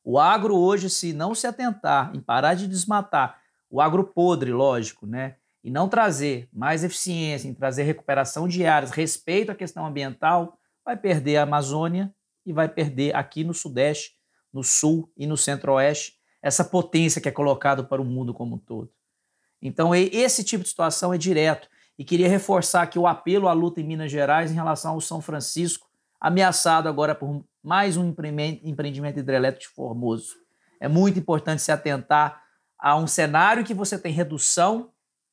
O agro hoje, se não se atentar em parar de desmatar, o agro podre, lógico, né? E não trazer mais eficiência, em trazer recuperação de áreas, respeito à questão ambiental, vai perder a Amazônia e vai perder aqui no Sudeste, no Sul e no Centro-Oeste, essa potência que é colocada para o mundo como um todo. Então, esse tipo de situação é direto. E queria reforçar aqui o apelo à luta em Minas Gerais em relação ao São Francisco, ameaçado agora por mais um empreendimento hidrelétrico de Formoso. É muito importante se atentar a um cenário que você tem redução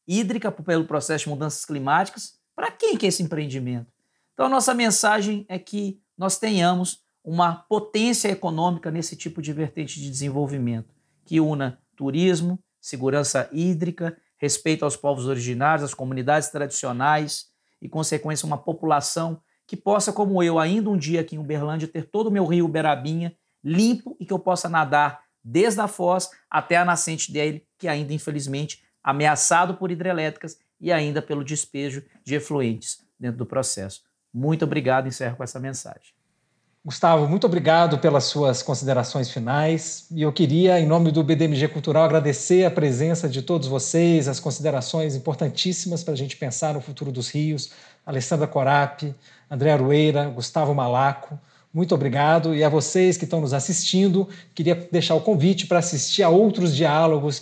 hídrica pelo processo de mudanças climáticas. Para quem que é esse empreendimento? Então, a nossa mensagem é que nós tenhamos uma potência econômica nesse tipo de vertente de desenvolvimento, que una turismo, segurança hídrica, respeito aos povos originários, às comunidades tradicionais e, consequência, uma população que possa, como eu, ainda um dia aqui em Uberlândia, ter todo o meu rio Uberabinha limpo e que eu possa nadar desde a foz até a nascente dele, que ainda, infelizmente, ameaçado por hidrelétricas e ainda pelo despejo de efluentes dentro do processo. Muito obrigado, encerro com essa mensagem. Gustavo, muito obrigado pelas suas considerações finais. E eu queria, em nome do BDMG Cultural, agradecer a presença de todos vocês, as considerações importantíssimas para a gente pensar no futuro dos rios. Alessandra Corap, André Arueira, Gustavo Malaco, muito obrigado. E a vocês que estão nos assistindo, queria deixar o convite para assistir a outros diálogos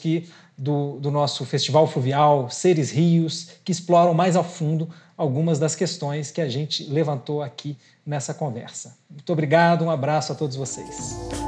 do nosso Festival Fluvial Seres Rios, que exploram mais a fundo algumas das questões que a gente levantou aqui nessa conversa. Muito obrigado, um abraço a todos vocês.